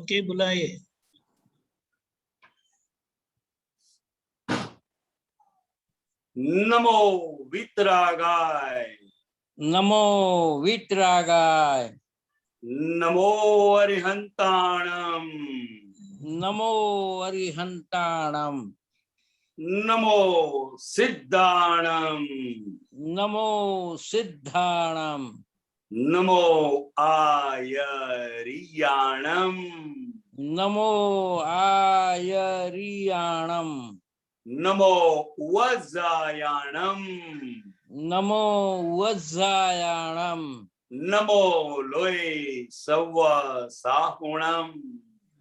Okay, बुलाइए। नमो वितरागाय, नमो वितरागाय, नमो अरिहंताणम, नमो अरिहंताणम, नमो सिद्धाणम, नमो सिद्धाणम, नमो आयरियाणम, नमो आयरियाणम, नमो वज्रायाणम, नमो वज्रायाणम, नमो लोए सव्व साहुणम,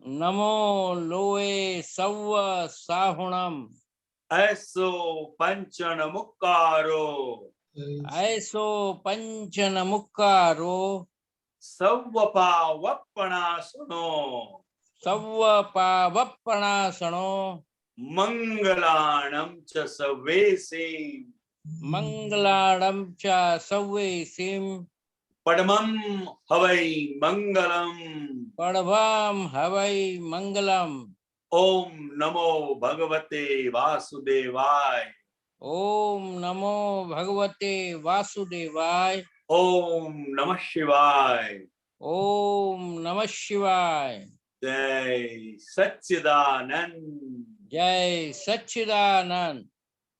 नमो लोए सव्व साहुणम, ऐसो पंचन मुक्कारो, ऐसो पंचन मुक्कारो, सव्व पावप्पणासनो, सव्व पावप्पणासनो, मंगलाणं च सवेसे, मंगलाणं च सव्वेसिं, पद्मं हवै मंगलम, पडभं हवै मंगलम। ओम नमो भगवते वासुदेवाय, ओम नमो भगवते वासुदेवाय, ओम नमः शिवाय, ओम नमः शिवाय। जय सच्चिदानंद, जय सच्चिदानंद,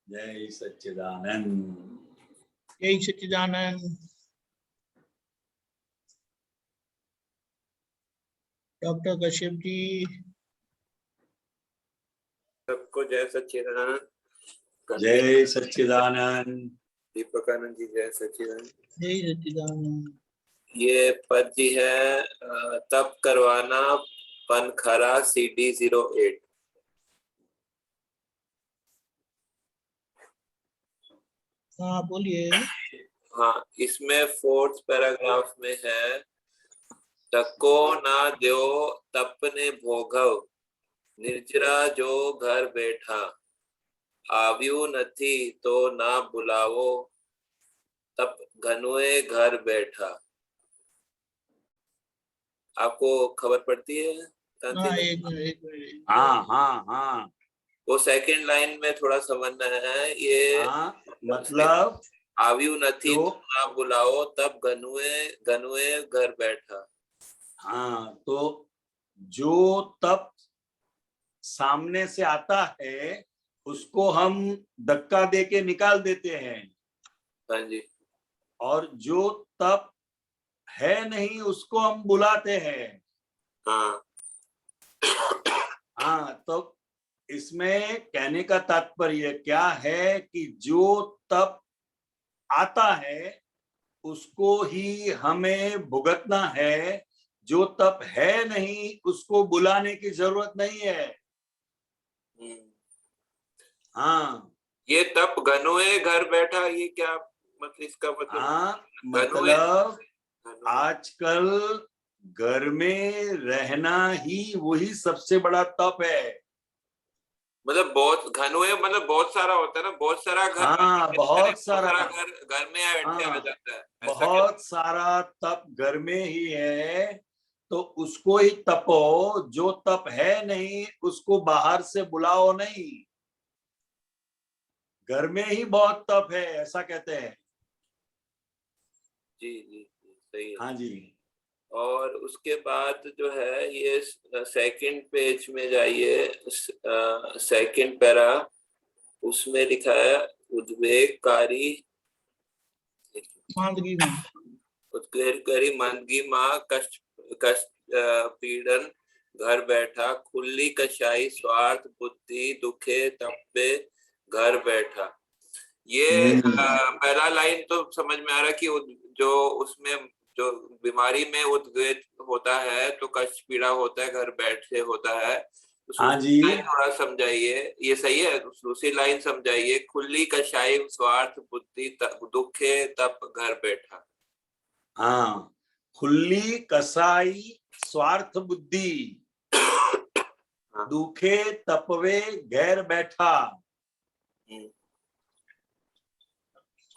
जय सच्चिदानंद। जय सच्चिदानंद। डॉक्टर कश्यप जी, सबको जय सच्चिदानंद। जय सच्चिदानंद। दीपकानंद जी जय सच्चिदानंद। जय सच्चिदानंद। ये पद जी है तप करवाना पनखरा CD08। हाँ बोलिए। हाँ, इसमें 4th पैराग्राफ में है, तको ना द्यो तपने भोगव, निर्जरा जो घर बैठा, આવ્યું નથી तो ना बुलावो, तप घनुए घर बैठा। आपको खबर पड़ती है? हाँ, एक मिनट। हाँ हाँ हाँ, वो सेकंड लाइन में थोड़ा समझना है। ये हाँ, मतलब આવ્યું નથી तो तो ना बुलाओ, तब घनुए घनुए घर बैठा। हाँ, तो जो तप सामने से आता है उसको हम धक्का दे के निकाल देते हैं, हाँ जी। और जो तप है नहीं उसको हम बुलाते हैं। हाँ हाँ, तो इसमें कहने का तात्पर्य क्या है कि जो तप आता है उसको ही हमें भुगतना है, जो तप है नहीं उसको बुलाने की जरूरत नहीं है। हाँ, ये तप घनुए घर बैठा, ये क्या मतलब? इसका मतलब हाँ, घनुए मतलब आजकल घर में रहना ही वही सबसे बड़ा तप है। मतलब बहुत घनुए मतलब बहुत सारा होता है ना, बहुत सारा घर। हाँ, बहुत सारा घर में बैठे आ जाता है, ऐसा बहुत सारा तप घर में ही है, तो उसको ही तपो। जो तप है नहीं उसको बाहर से बुलाओ नहीं, घर में ही बहुत तप है, ऐसा कहते हैं। जी जी सही है। हाँ जी। और उसके बाद जो है ये सेकंड पेज में जाइए, सेकंड पैरा, उसमें लिखा है उद्वेगकारी मांदगी माँ, उद्वेगकारी मांदगी माँ, कष्ट कष्ट पीड़न घर बैठा, खुली कशाई स्वार्थ बुद्धि दुखे तपे घर बैठा। ये पहला लाइन तो समझ में आ रहा है कि जो उसमें जो बीमारी में उद्वेग होता है तो कष्ट पीड़ा होता है, घर बैठे होता है। हाँ जी, थोड़ा समझाइए, ये सही है? दूसरी लाइन समझाइए, खुली कशाई स्वार्थ बुद्धि दुखे तप घर बैठा। हाँ, खुली कसाई स्वार्थ बुद्धि दुखे तपवे गैर बैठा।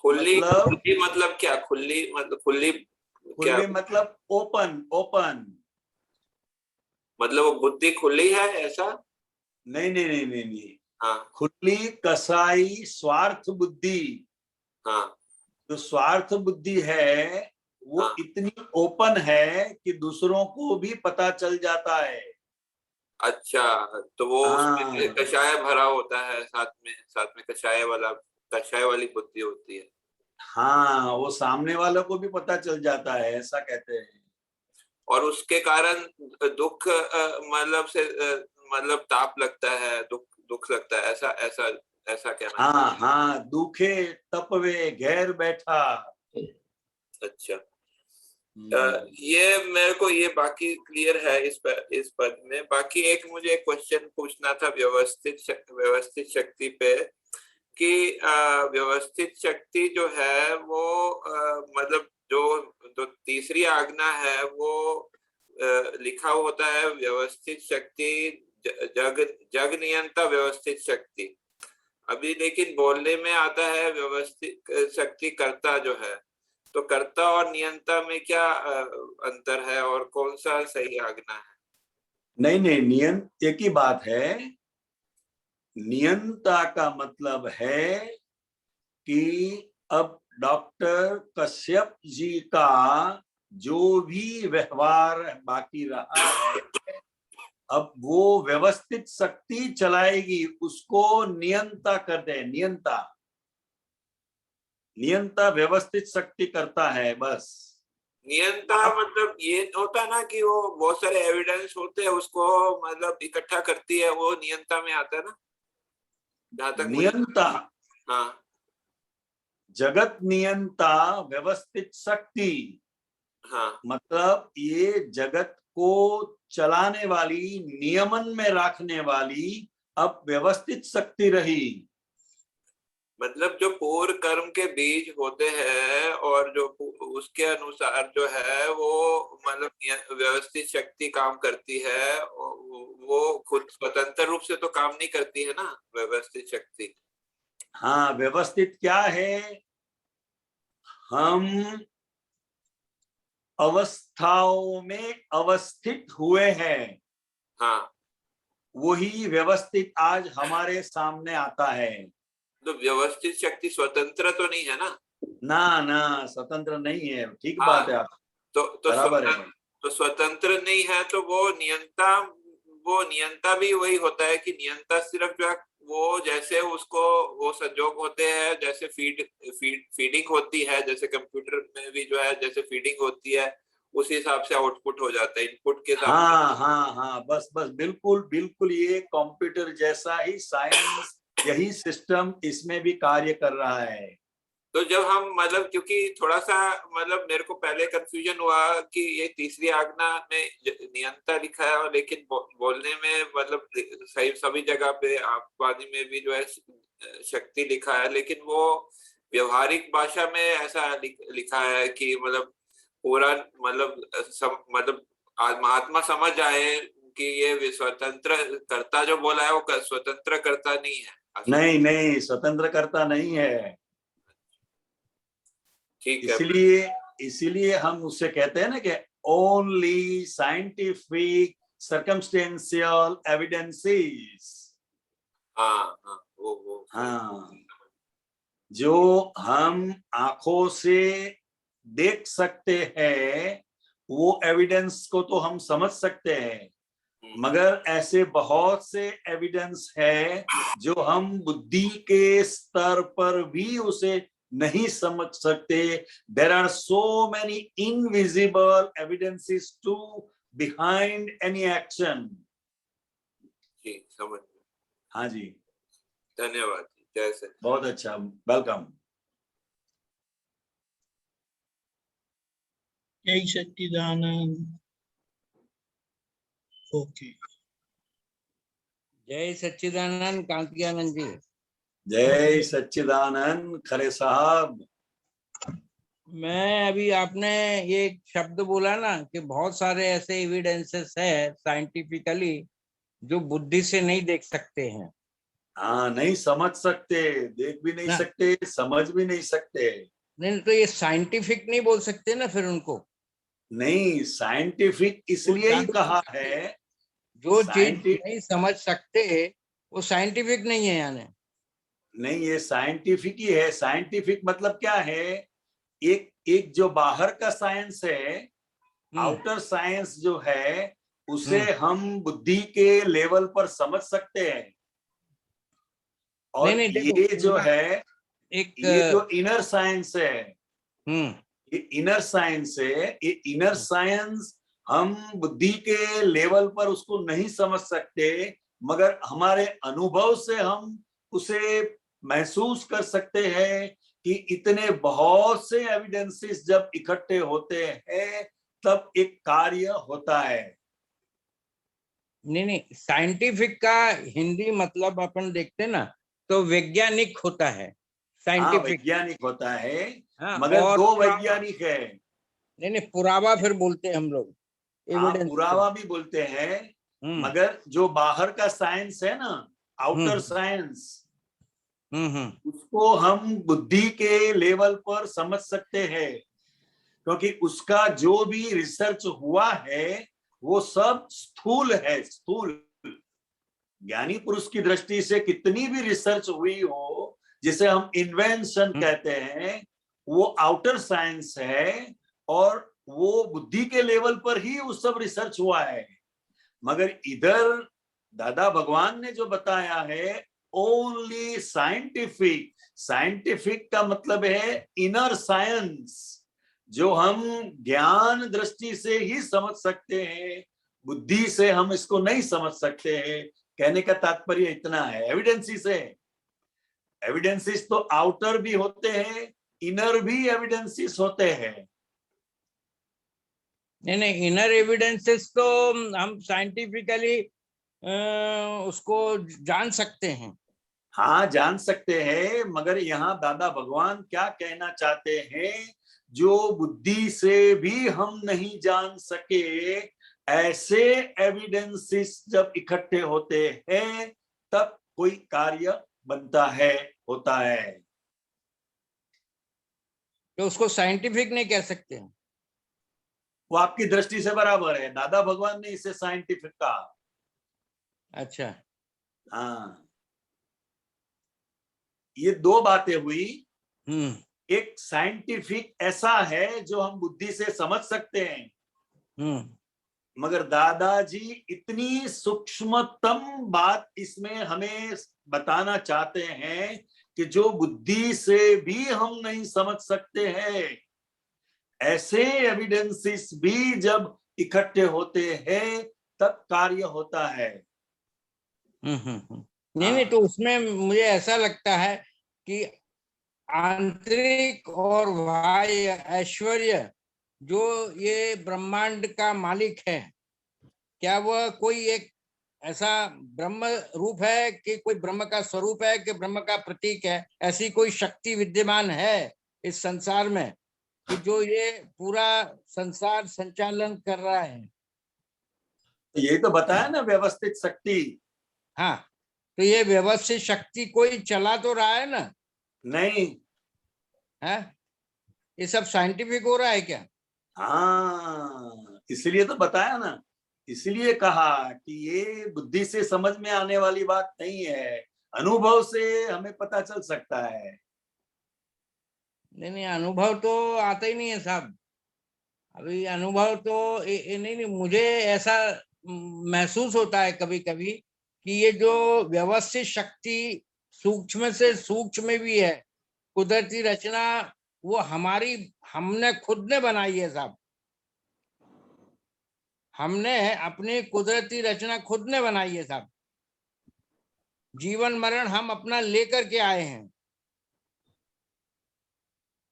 खुली मतलब क्या? खुली मतलब खुली क्या? मतलब ओपन ओपन, मतलब वो बुद्धि खुली है ऐसा? नहीं नहीं नहीं नहीं नहीं, हाँ खुली कसाई स्वार्थ बुद्धि। हाँ जो स्वार्थ बुद्धि है वो हाँ। इतनी ओपन है कि दूसरों को भी पता चल जाता है। अच्छा, तो वो उसमें हाँ कषाय भरा होता है, साथ में कषाय वाली बुद्धि होती है। हाँ, वो सामने वालों को भी पता चल जाता है, ऐसा कहते हैं। और उसके कारण दुख मतलब ताप लगता है, दुख लगता है, ऐसा ऐसा ऐसा कहना हाँ चाहिए। हाँ, दुखे तपवे घेर बैठा। अच्छा, हम्म, ये मेरे को ये बाकी क्लियर है इस पद में। बाकी एक मुझे क्वेश्चन पूछना था व्यवस्थित शक्ति पे, कि व्यवस्थित शक्ति जो है वो मतलब जो तीसरी आज्ञा है वो लिखा होता है व्यवस्थित शक्ति, जग जग नियंता व्यवस्थित शक्ति। अभी लेकिन बोलने में आता है व्यवस्थित शक्ति कर्ता जो है, तो कर्ता और नियंता में क्या अंतर है और कौन सा सही आज्ञा है? नहीं नहीं, नियंत एक ही बात है। नियंता का मतलब है कि अब डॉक्टर कश्यप जी का जो भी व्यवहार बाकी रहा है, अब वो व्यवस्थित शक्ति चलाएगी, उसको नियंता करते हैं। नियंता नियंता व्यवस्थित शक्ति करता है बस। नियंता आप मतलब ये होता ना कि वो बहुत सारे एविडेंस होते हैं, उसको मतलब इकट्ठा करती है, वो नियंता में आता है ना, जहां तक मुझे। नियंता, हाँ जगत नियंता व्यवस्थित शक्ति, हाँ। मतलब ये जगत को चलाने वाली, नियमन में रखने वाली अब व्यवस्थित शक्ति रही। मतलब जो पूर्व कर्म के बीज होते हैं और जो उसके अनुसार जो है वो मतलब व्यवस्थित शक्ति काम करती है, वो खुद स्वतंत्र रूप से तो काम नहीं करती है ना व्यवस्थित शक्ति। हाँ, व्यवस्थित क्या है? हम अवस्थाओं में अवस्थित हुए हैं, हाँ, वही व्यवस्थित आज हमारे सामने आता है। तो व्यवस्थित शक्ति स्वतंत्र तो नहीं है ना? ना ना, स्वतंत्र नहीं है, ठीक हाँ, बात है, आप तो बराबर है। स्वतंत्र नहीं है, तो वो नियंता भी वही होता है कि नियंता सिर्फ जो है वो जैसे उसको वो संजोग होते हैं, जैसे फीडिंग होती है, जैसे कंप्यूटर में भी जो है जैसे फीडिंग होती है, उसी हिसाब से आउटपुट हो जाता है, इनपुट के हिसाब से। हाँ हाँ हाँ, बस बस, बिल्कुल बिल्कुल, ये कंप्यूटर जैसा ही साइंस, यही सिस्टम इसमें भी कार्य कर रहा है। तो जब हम मतलब, क्योंकि थोड़ा सा मतलब मेरे को पहले कंफ्यूजन हुआ कि ये तीसरी आज्ञा में नियंता लिखा है, और लेकिन बोलने में मतलब सही सभी जगह पे आपवादी में भी जो है शक्ति लिखा है, लेकिन वो व्यवहारिक भाषा में ऐसा लिखा है कि मतलब पूरा मतलब महात्मा समझ आए कि ये स्वतंत्र कर्ता जो बोला है वो स्वतंत्र कर्ता नहीं है असल। नहीं नहीं, स्वतंत्र करता नहीं है। ठीक है। इसलिए इसीलिए हम उससे कहते हैं ना कि ओनली साइंटिफिक सर्कमस्टेंशियल एविडेंसेस। हाँ हाँ, वो हाँ, जो हम आंखों से देख सकते हैं वो एविडेंस को तो हम समझ सकते हैं, मगर ऐसे बहुत से एविडेंस है जो हम बुद्धि के स्तर पर भी उसे नहीं समझ सकते। There are so many invisible evidences to behind any action. ठीक, समझ में। हाँ जी, धन्यवाद जी, जय सच्चिदानंद। बहुत अच्छा, वेलकम। जय सच्चिदानंद। ओके, जय सच्चिदानंद कांतियानंद जी। जय सच्चिदानंद खरे साहब। मैं अभी आपने ये एक शब्द बोला ना कि बहुत सारे ऐसे एविडेंसेस है साइंटिफिकली जो बुद्धि से नहीं देख सकते हैं हाँ, नहीं समझ सकते, देख भी नहीं ना। सकते, समझ भी नहीं सकते। नहीं तो ये साइंटिफिक नहीं बोल सकते ना फिर उनको। नहीं, साइंटिफिक वो इसलिए ही जादू कहा कर सकते है, जो चीज Scientific- नहीं समझ सकते वो साइंटिफिक नहीं है यानी। नहीं, ये साइंटिफिक ही है। साइंटिफिक मतलब क्या है, एक जो बाहर का साइंस है, आउटर साइंस जो है, उसे हम बुद्धि के लेवल पर समझ सकते हैं। और नहीं, देखो, ये जो है, एक ये जो इनर साइंस है, हम्म ये इनर साइंस है। ये इनर साइंस हम बुद्धि के लेवल पर उसको नहीं समझ सकते, मगर हमारे अनुभव से हम उसे महसूस कर सकते हैं कि इतने बहुत से एविडेंसेस जब इकट्ठे होते हैं तब एक कार्य होता है। नहीं, साइंटिफिक का हिंदी मतलब अपन देखते ना तो वैज्ञानिक होता है हाँ, साइंटिफिक। वैज्ञानिक होता है, हाँ, मगर और दो पुरावा, वैज्ञानिक है। नहीं पुरावा फिर बोलते हैं हम लोग हाँ, एविडेंस को। पुरावा भी बोलते हैं, हम्म मगर जो बाहर का साइंस है ना, आउटर हम्म साइंस, हम्म उसको हम बुद्धि के लेवल पर समझ सकते हैं, क्योंकि उसका जो भी रिसर्च हुआ है वो सब स्थूल है। स्थूल ज्ञानी पुरुष की दृष्टि से कितनी भी रिसर्च हुई हो, जिसे हम इन्वेंशन कहते हैं, वो आउटर साइंस है और वो बुद्धि के लेवल पर ही वो सब रिसर्च हुआ है। मगर इधर दादा भगवान ने जो बताया है, ओनली साइंटिफिक। साइंटिफिक का मतलब है इनर साइंस, जो हम ज्ञान दृष्टि से ही समझ सकते हैं, बुद्धि से हम इसको नहीं समझ सकते हैं। कहने का तात्पर्य इतना है। एविडेंसेस है, एविडेंसेस तो आउटर भी होते हैं, इनर भी एविडेंसेस होते हैं। नहीं, इनर एविडेंसेस तो हम साइंटिफिकली उसको जान सकते हैं। हाँ, जान सकते हैं, मगर यहाँ दादा भगवान क्या कहना चाहते हैं, जो बुद्धि से भी हम नहीं जान सके, ऐसे एविडेंसेस जब इकट्ठे होते हैं तब कोई कार्य बनता है, होता है। तो उसको साइंटिफिक नहीं कह सकते हैं। वो आपकी दृष्टि से बराबर है, दादा भगवान ने इसे साइंटिफिक कहा। अच्छा, हाँ, ये दो बातें हुई। एक साइंटिफिक ऐसा है जो हम बुद्धि से समझ सकते हैं, मगर दादाजी इतनी सूक्ष्मतम बात इसमें हमें बताना चाहते हैं कि जो बुद्धि से भी हम नहीं समझ सकते हैं, ऐसे एविडेंसेस भी जब इकट्ठे होते हैं तब कार्य होता है। नहीं, तो उसमें मुझे ऐसा लगता है कि आंतरिक और बाह्य ऐश्वर्य जो ये ब्रह्मांड का मालिक है, क्या वह कोई एक ऐसा ब्रह्म रूप है कि कोई ब्रह्म का स्वरूप है कि ब्रह्म का प्रतीक है? ऐसी कोई शक्ति विद्यमान है इस संसार में कि जो ये पूरा संसार संचालन कर रहा है? यही तो बताया ना, व्यवस्थित शक्ति। हाँ, तो ये व्यवस्थित शक्ति कोई चला तो रहा है ना? नहीं। है, ये सब साइंटिफिक हो रहा है क्या? हाँ, इसलिए तो बताया ना, इसलिए कहा कि ये बुद्धि से समझ में आने वाली बात नहीं है, अनुभव से हमें पता चल सकता है। नहीं, अनुभव तो आता ही नहीं है साहब। अभी अनुभव तो नहीं, मुझे ऐसा महसूस होता है कभी कभी कि ये जो व्यवस्थित शक्ति सूक्ष्म से सूक्ष्म भी है, कुदरती रचना, वो हमने खुद ने बनाई है साहब। हमने अपनी कुदरती रचना खुद ने बनाई है साहब। जीवन मरण हम अपना लेकर के आए हैं।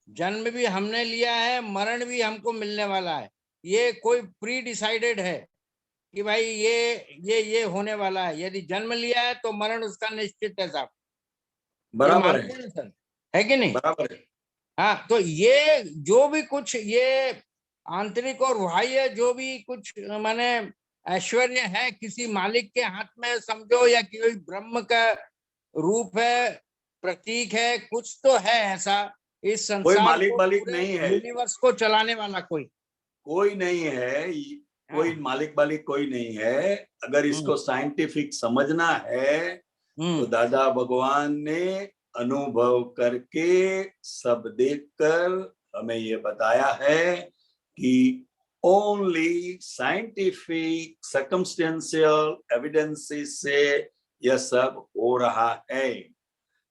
जन्म भी हमने लिया है, मरण भी हमको मिलने वाला है। ये कोई प्री डिसाइडेड है कि भाई ये होने वाला है। यदि जन्म लिया है तो मरण उसका निश्चित है साहब। ये बराबर मानते है, हैं सर, है कि नहीं? बराबर है। हाँ, तो ये जो भी कुछ ये आंतरिक और बाह्य जो भी कुछ माने ऐश्वर्य है किसी मालिक के हाथ में समझो, या कोई ब्रह्म का रूप है, प्रतीक है, कुछ तो है ऐसा इस कोई संसार मालिक को, मालिक पूरे नहीं है, यूनिवर्स को चलाने वाला कोई। कोई नहीं है। कोई मालिक वालिक कोई नहीं है। अगर इसको साइंटिफिक समझना है तो दादा भगवान ने अनुभव करके सब देखकर हमें ये बताया है कि ओनली साइंटिफिक सर्कमस्टेंशियल एविडेंसेस से यह सब हो रहा है।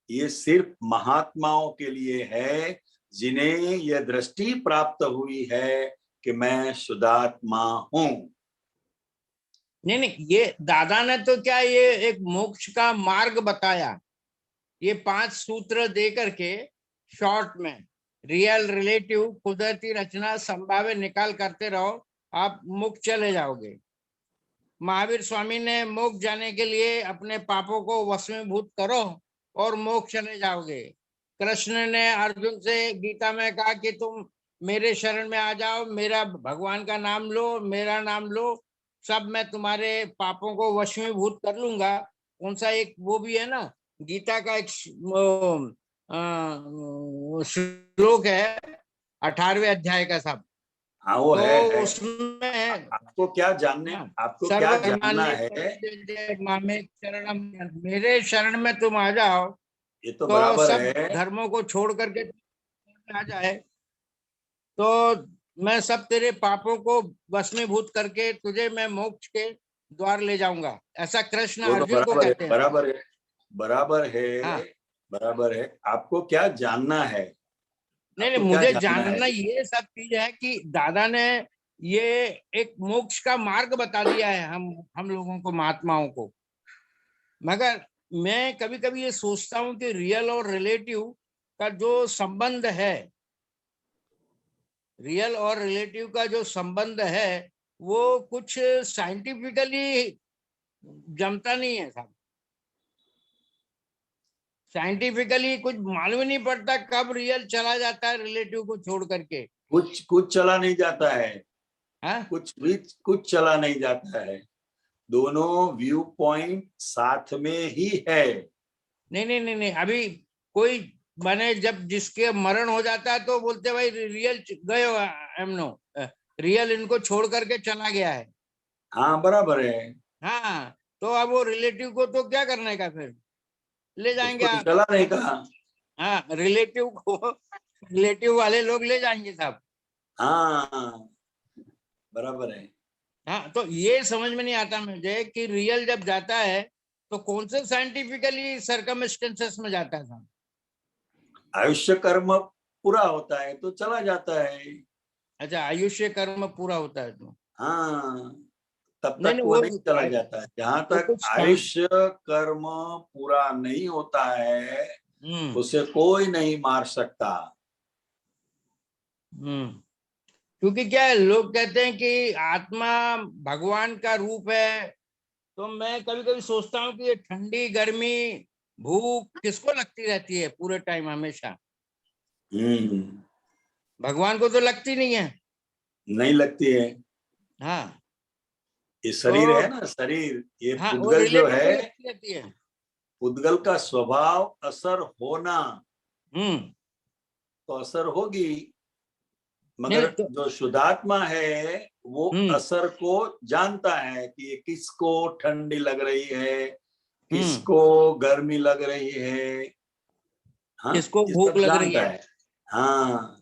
ये सिर्फ महात्माओं के लिए है जिन्हें यह दृष्टि प्राप्त हुई है कि मैं शुद्धात्मा हूं। नहीं, ये दादा ने तो क्या ये एक मोक्ष का मार्ग बताया। ये 5 सूत्र दे करके शॉर्ट में रियल, रिलेटिव, कुदरती, रचना, संभाव्य निकाल करते रहो, आप मोक्ष चले जाओगे। महावीर स्वामी ने मोक्ष जाने के लिए अपने पापों को वशीभूत करो और मोक्ष चले जाओगे। कृष्ण ने अर्जुन से गीता में कहा कि तुम मेरे शरण में आ जाओ, मेरा भगवान का नाम लो, मेरा नाम लो, सब मैं तुम्हारे पापों को वशीभूत कर लूंगा। कौन सा एक वो भी है ना, गीता का एक श्लोक है 18वें अध्याय का सब। हाँ वो तो है। उसमें आपको क्या जानना है? मामे शरणम, मेरे शरण में तुम आ जाओ ये तो तो बराबर सब है। धर्मों को छोड़ करके आ जाए तो मैं सब तेरे पापों को वशीभूत करके तुझे मैं मोक्ष के द्वार ले जाऊंगा। ऐसा कृष्ण वो तो अर्जुन को बराबर है, कहते हैं। बराबर है, बराबर है, हाँ। बराबर है। आपको क्या जानना है? नहीं, आपको क्या मुझे जानना जानना है? ये सब चीज है कि दादा ने ये एक मोक्ष का मार्ग बता दिया है हम लोगों को, महात्माओं को। मगर मैं कभी कभी ये सोचता हूँ कि रियल और रिलेटिव का जो संबंध है, रियल और रिलेटिव का जो संबंध है वो कुछ साइंटिफिकली जमता नहीं है साहब। साइंटिफिकली कुछ मालूम नहीं पड़ता कब रियल चला जाता है रिलेटिव को छोड़ करके। कुछ चला नहीं जाता है। हाँ? कुछ चला नहीं जाता है। दोनों व्यू पॉइंट साथ में ही है। नहीं, अभी कोई माने जब जिसके मरण हो जाता है तो बोलते भाई रियल गए हो, एमनो रियल इनको छोड़ करके चला गया है। हाँ बराबर है। हाँ, तो अब वो रिलेटिव को तो क्या करने का, फिर ले जाएंगे उसको आप। चला नहीं कहा। हाँ, रिलेटिव को रिलेटिव वाले लोग ले जाएंगे साहब। हाँ बराबर है। हाँ, तो ये समझ में नहीं आता मुझे कि रियल जब जाता है तो कौन से साइंटिफिकली सर्कमस्टेंसेस में जाता है साहब। आयुष्य कर्म पूरा होता है तो चला जाता है। अच्छा, आयुष्य कर्म पूरा होता है तो। हाँ, तब नहीं तक वो वो नहीं चला जाता है। जहां वो तक कुछ आयुष्य कर्म पूरा नहीं होता है उसे कोई नहीं मार सकता। क्योंकि क्या है, लोग कहते हैं कि आत्मा भगवान का रूप है। तो मैं कभी कभी सोचता हूँ कि ये ठंडी गर्मी भूख किसको लगती रहती है पूरे टाइम हमेशा। भगवान को तो लगती नहीं है। नहीं लगती है। हाँ, ये तो शरीर है ना, शरीर, ये हाँ, वो पुद्गल जो रिलेटिव को है, लगती रहती है। पुद्गल का स्वभाव असर होना तो असर होगी। नहीं मगर तो जो शुद्धात्मा है वो असर को जानता है कि ये किसको ठंडी लग रही है, किसको गर्मी लग रही है। हाँ, किसको ये भूख सब लग रही जानता है। है। हाँ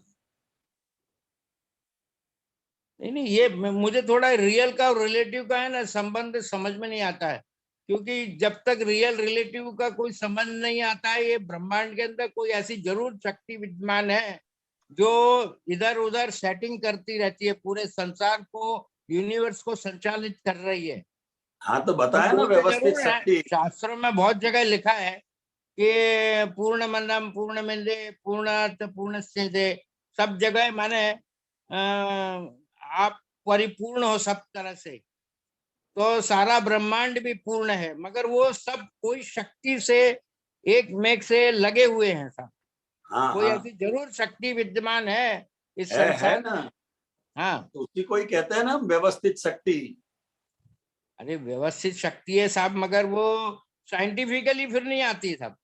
नहीं, ये मुझे थोड़ा रियल का और रिलेटिव का है ना संबंध समझ में नहीं आता है। क्योंकि जब तक रियल रिलेटिव का कोई संबंध नहीं आता है, ये ब्रह्मांड के अंदर कोई ऐसी जरूर शक्ति विद्यमान है जो इधर उधर सेटिंग करती रहती है, पूरे संसार को, यूनिवर्स को संचालित कर रही है। हाँ, तो हम बताया ना बोलते व्यवस्थित जरूर है, शक्ति। शास्त्रों में बहुत जगह लिखा है कि पूर्णमंदम पूर्णमिदे पूर्णात पूर्णस्यते, सब जगह माने आप परिपूर्ण हो सब तरह से। तो सारा ब्रह्मांड भी पूर्ण है, मगर वो सब कोई शक्ति से एक मेघ से लगे हुए हैं सब। हाँ कोई हाँ, ऐसी जरूर शक्ति विद्यमान है इस है संसार ना। में। हाँ, तो उसी को ही कहते हैं ना व्यवस्थित शक्ति। अरे व्यवस्थित शक्ति है साहब, मगर वो साइंटिफिकली फिर नहीं आती साहब।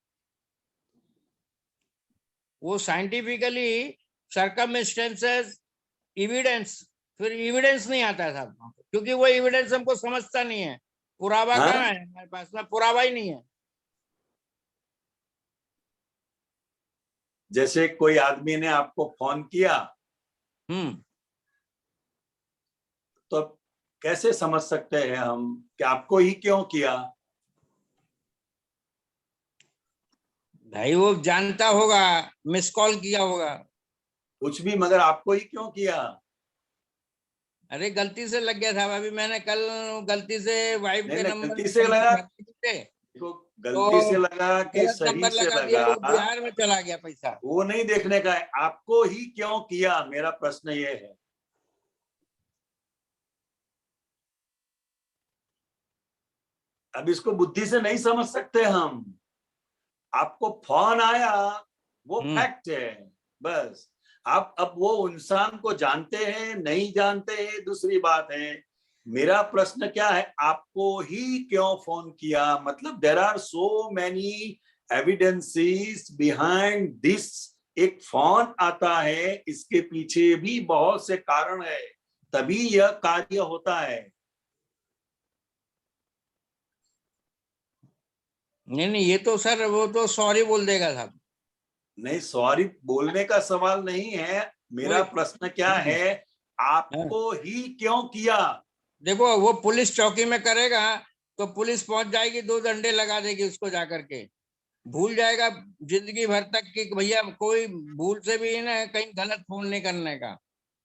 वो साइंटिफिकली सर्कमस्टेंसेस एविडेंस फिर एविडेंस नहीं आता है साहब, क्योंकि वो एविडेंस हमको समझता नहीं है। पुरावा हाँ? कहाँ है हमारे पास में? पुरावा ही नहीं है। जैसे कोई आदमी ने आपको फोन किया, तो कैसे समझ सकते हैं हम कि आपको ही क्यों किया? भाई वो जानता होगा, मिस कॉल किया होगा। कुछ भी, मगर आपको ही क्यों किया? अरे गलती से लग गया था। अभी मैंने कल गलती से वाइफ नहीं के नहीं, नंबर गलती में से पैसे लगा, भर दिए थे, तो तो गलती से लगा कि गलत सही नंबर से लगा दिया, वो लगा, बिहार में चला गया पैसा। वो नहीं देखने का है आपको ही क्यों किया। मेरा प्रश्न ये है। अब इसको बुद्धि से नहीं समझ सकते हम। आपको फोन आया, वो फैक्ट है, बस। आप अब वो इंसान को जानते हैं नहीं जानते हैं दूसरी बात है। मेरा प्रश्न क्या है, आपको ही क्यों फोन किया? मतलब there are so many evidences behind this. एक फोन आता है, इसके पीछे भी बहुत से कारण है, तभी यह कार्य होता है। नहीं, ये तो सर वो तो सॉरी बोल देगा साहब। नहीं, सॉरी बोलने का सवाल नहीं है। मेरा प्रश्न क्या है, आपको ही क्यों किया? देखो वो पुलिस चौकी में करेगा तो पुलिस पहुंच जाएगी, 2 डंडे लगा देगी उसको, जाकर के भूल जाएगा जिंदगी भर तक कि भैया कोई भूल से भी ना कहीं गलत फोन नहीं करने का।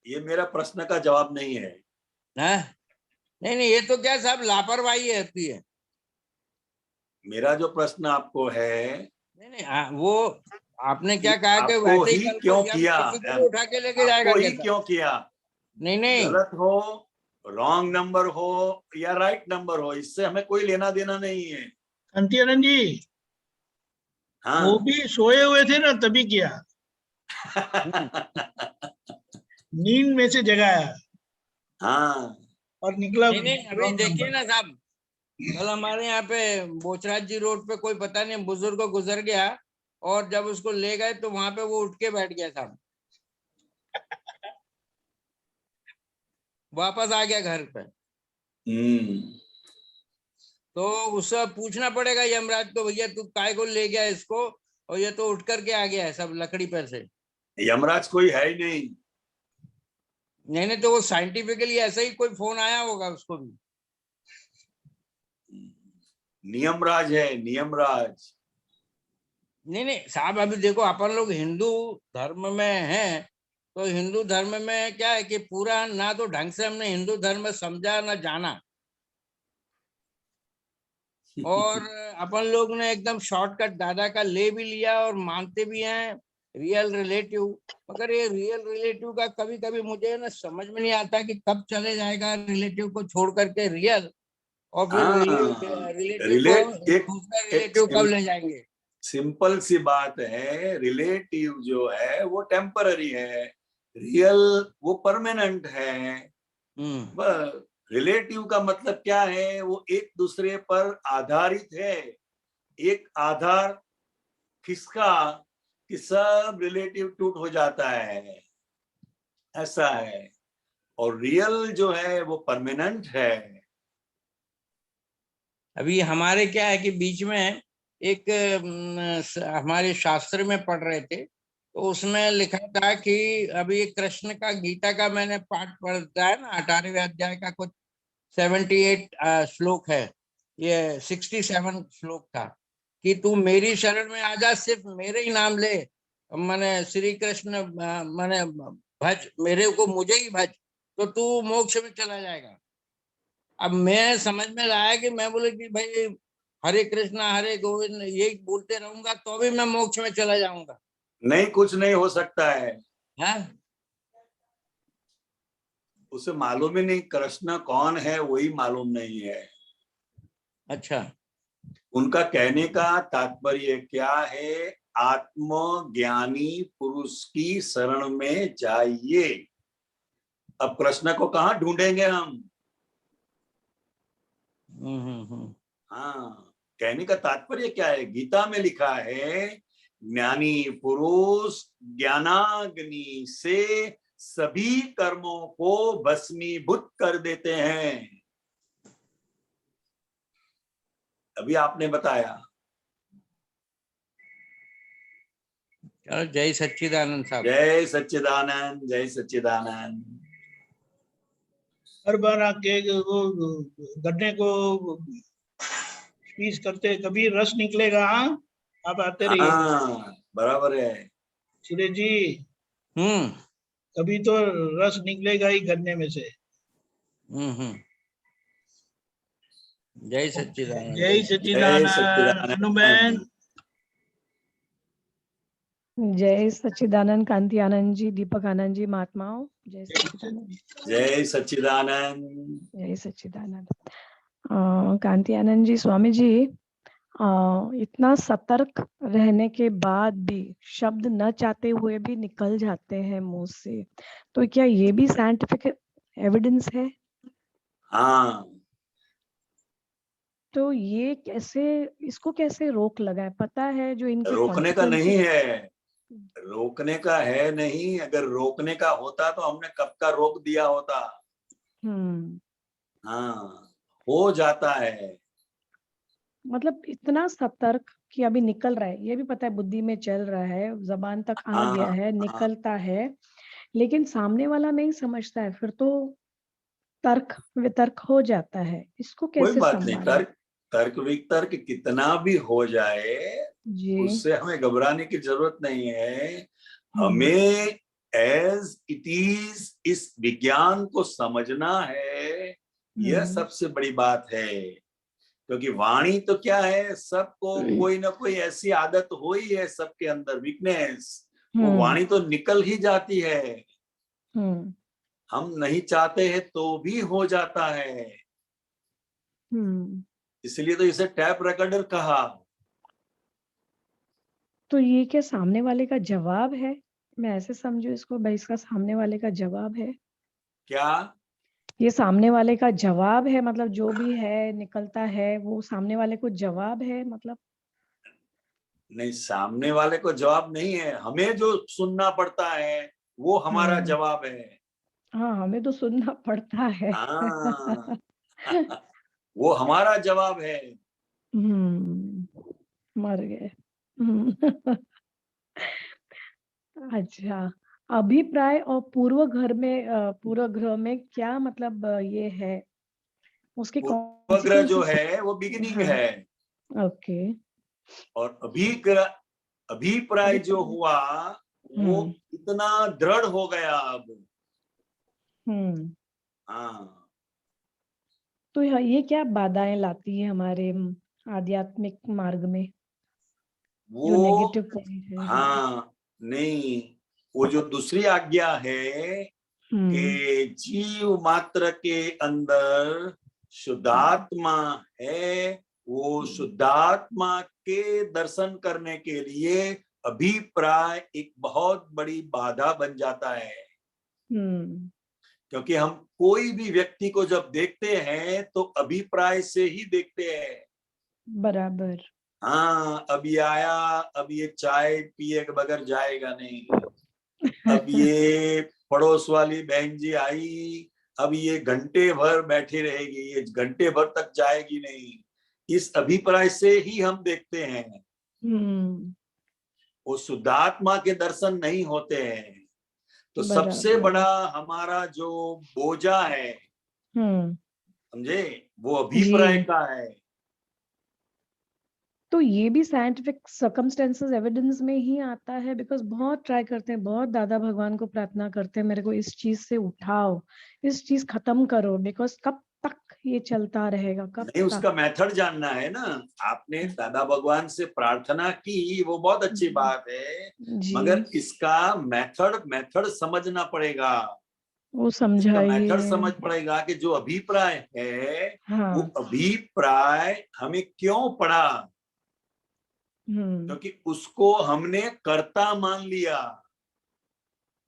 ये मेरा प्रश्न का जवाब नहीं है। नहीं, ये तो क्या साहब लापरवाही होती है। मेरा जो प्रश्न आपको है, नहीं, वो आपने क्या कहा कि आपको वैसे ही ही कल क्यों को किया? किसी को उठा के लेके जाएगा आपको ही क्या? क्यों किया? नहीं, गलत हो, रॉन्ग नंबर हो या राइट नंबर हो, इससे हमें कोई लेना देना नहीं है। अंतियानंद जी, हाँ। वो भी सोए हुए थे ना, तभी किया। नींद में से जगाया हाँ। और निकला नहीं, अभी रॉन्ग देखिए नंबर। ना साहब, कल हमारे यहाँ पे बोचराज जी रोड पे कोई पता नहीं बुजुर्ग गुजर गया, और जब उसको ले गए तो वहां पे वो उठ के बैठ गया साहब, वापस आ गया घर पे। तो उससे पूछना पड़ेगा यमराज को, भैया तू काय को ले गया इसको, और ये तो उठ करके आ गया है सब लकड़ी पर से। यमराज कोई है ही नहीं। नहीं, तो वो साइंटिफिकली ऐसा ही कोई फोन आया होगा उसको भी। नियमराज है, नियमराज। नहीं साहब, अभी देखो अपन लोग हिंदू धर्म में हैं, तो हिंदू धर्म में क्या है कि पूरा ना तो ढंग से हमने हिंदू धर्म समझा ना जाना, और अपन लोग ने एकदम शॉर्टकट दादा का ले भी लिया और मानते भी हैं रियल रिलेटिव। मगर ये रियल रिलेटिव का कभी कभी मुझे ना समझ में नहीं आता कि कब चले जाएगा रिलेटिव को छोड़ करके रियल, और फिर हाँ, रिलेटिव को रिलेट दूसरा रिलेटिव कब ले जाएंगे? सिंपल सी बात है। रिलेटिव जो है वो टेम्पररी है, रियल वो परमानेंट है। बस रिलेटिव का मतलब क्या है, वो एक दूसरे पर आधारित है। एक आधार किसका कि सब रिलेटिव टूट हो जाता है, ऐसा है। और रियल जो है वो परमानेंट है। अभी हमारे क्या है कि बीच में एक हमारे शास्त्र में पढ़ रहे थे, तो उसमें लिखा था कि अभी कृष्ण का गीता का मैंने पाठ पढ़ता है ना, 18वें अध्याय का कुछ 78 श्लोक है, ये 67 श्लोक था कि तू मेरी शरण में आजा, सिर्फ मेरे ही नाम ले, माने श्री कृष्ण माने भज मेरे को, मुझे ही भज, तो तू मोक्ष में चला जाएगा। अब मैं समझ में लाया कि मैं बोले कि भाई हरे कृष्णा हरे गोविंद यही बोलते रहूंगा तो भी मैं मोक्ष में चला जाऊंगा। नहीं, कुछ नहीं हो सकता है। हाँ, उसे मालूम ही नहीं कृष्ण कौन है, वही मालूम नहीं है। अच्छा, उनका कहने का तात्पर्य क्या है, आत्मज्ञानी पुरुष की शरण में जाइए। अब कृष्ण को कहाँ ढूंढेंगे हम? हाँ, कहने का तात्पर्य क्या है, गीता में लिखा है ज्ञानी पुरुष ज्ञानाग्नि से सभी कर्मों को भस्मीभूत कर देते हैं। अभी आपने बताया। चलो, जय सच्चिदानंद साहब। जय सच्चिदानंद, जय सच्चिदानंद। हर बार आके वो गन्ने को पीस करते, कभी रस निकलेगा। हाँ, आप आते रहिए। हाँ, बराबर है। सुरेश जी, हम्म कभी तो रस निकलेगा ही गन्ने में से। हम्म। जय सच्चिदानंद। जय जय सच्चिदानंद। सच्चिदानंद। अनुबेन, जय सच्चिदानंद कांति आनंद जी, दीपक आनंद जी, महात्माओं, जय सच्चिदानंद। जय सच्चिदानंद। जय सच्चिदानंद। कांति आनंद जी, स्वामी जी, इतना सतर्क रहने के बाद भी शब्द न चाहते हुए भी निकल जाते हैं मुंह से, तो क्या ये भी साइंटिफिक एविडेंस है? हाँ, तो ये कैसे, इसको कैसे रोक लगाए? पता है जो इनके रोकने का नहीं consequences- है, रोकने का है नहीं। अगर रोकने का होता तो हमने कब का रोक दिया होता। हाँ, हो जाता है। मतलब इतना सतर्क कि अभी निकल रहा है, ये भी पता है, बुद्धि में चल रहा है, जबान तक आ हाँ, गया है, हाँ। निकलता है, लेकिन सामने वाला नहीं समझता है, फिर तो तर्क वितर्क हो जाता है। इसको कोई कैसे बात नहीं, संभालें? तर्क वितर्क कितना भी हो जाए, जी। उससे हमें घबराने की जरूरत नहीं है। हम्म, हमें एज इट इज इस विज्ञान को समझना है, यह सबसे बड़ी बात है। क्योंकि वाणी तो क्या है, सबको कोई ना कोई ऐसी आदत हो ही है, सबके अंदर वीकनेस, वो वाणी तो निकल ही जाती है। हम्म, हम नहीं चाहते हैं तो भी हो जाता है। हम्म। इसलिए तो इसे टैप रिकॉर्डर कहा। तो ये क्या सामने वाले का जवाब है? मैं ऐसे समझू इसको, भाई इसका सामने वाले का जवाब है? क्या? ये सामने वाले का जवाब है, मतलब जो भी है निकलता है वो सामने वाले को जवाब है, मतलब? नहीं, सामने वाले को जवाब नहीं है, हमें जो सुनना पड़ता है वो हमारा जवाब है। हाँ, हमें तो सुनना पड़ता है। हाँ, वो हमारा जवाब है। मर गए। अच्छा, अभिप्राय और पूर्व ग्रह में क्या मतलब ये है, उसके पूर्वग्रह जो consequences? है वो बिगिनिंग हाँ, है, ओके। और अभिप्राय जो हुआ वो इतना दृढ़ हो गया अब। हाँ, तो ये क्या बाधाएं लाती है हमारे आध्यात्मिक मार्ग में, जो वो नेगेटिव पॉइंट है? हाँ, नहीं, वो जो दूसरी आज्ञा है कि जीव मात्र के अंदर शुद्धात्मा है, वो शुद्धात्मा के दर्शन करने के लिए अभिप्राय एक बहुत बड़ी बाधा बन जाता है। क्योंकि हम कोई भी व्यक्ति को जब देखते हैं तो अभिप्राय से ही देखते हैं। बराबर। हाँ, अब ये आया, अब ये चाय पिए के बगैर जाएगा नहीं, अब ये पड़ोस वाली बहन जी आई, अब ये घंटे भर बैठी रहेगी, ये घंटे भर तक जाएगी नहीं, इस अभिप्राय से ही हम देखते हैं। वो शुद्धात्मा के दर्शन नहीं होते हैं। तो सबसे बड़ा हमारा जो बोझा है, समझे, वो अभिप्राय का है। तो ये भी साइंटिफिक सर्कमस्टेंसेस एविडेंस में ही आता है, बिकॉज बहुत ट्राई करते हैं, बहुत दादा भगवान को प्रार्थना करते हैं, मेरे को इस चीज से उठाओ, इस चीज खत्म करो, बिकॉज कब तक ये चलता रहेगा, कब नहीं, तक? उसका मेथड जानना है ना। आपने दादा भगवान से प्रार्थना की, वो बहुत अच्छी बात है, मगर इसका मेथड समझना पड़ेगा। वो समझाइए। मेथड समझ पड़ेगा कि जो अभिप्राय है, वो अभिप्राय हमें क्यों पड़ा, क्योंकि उसको हमने कर्ता मान लिया।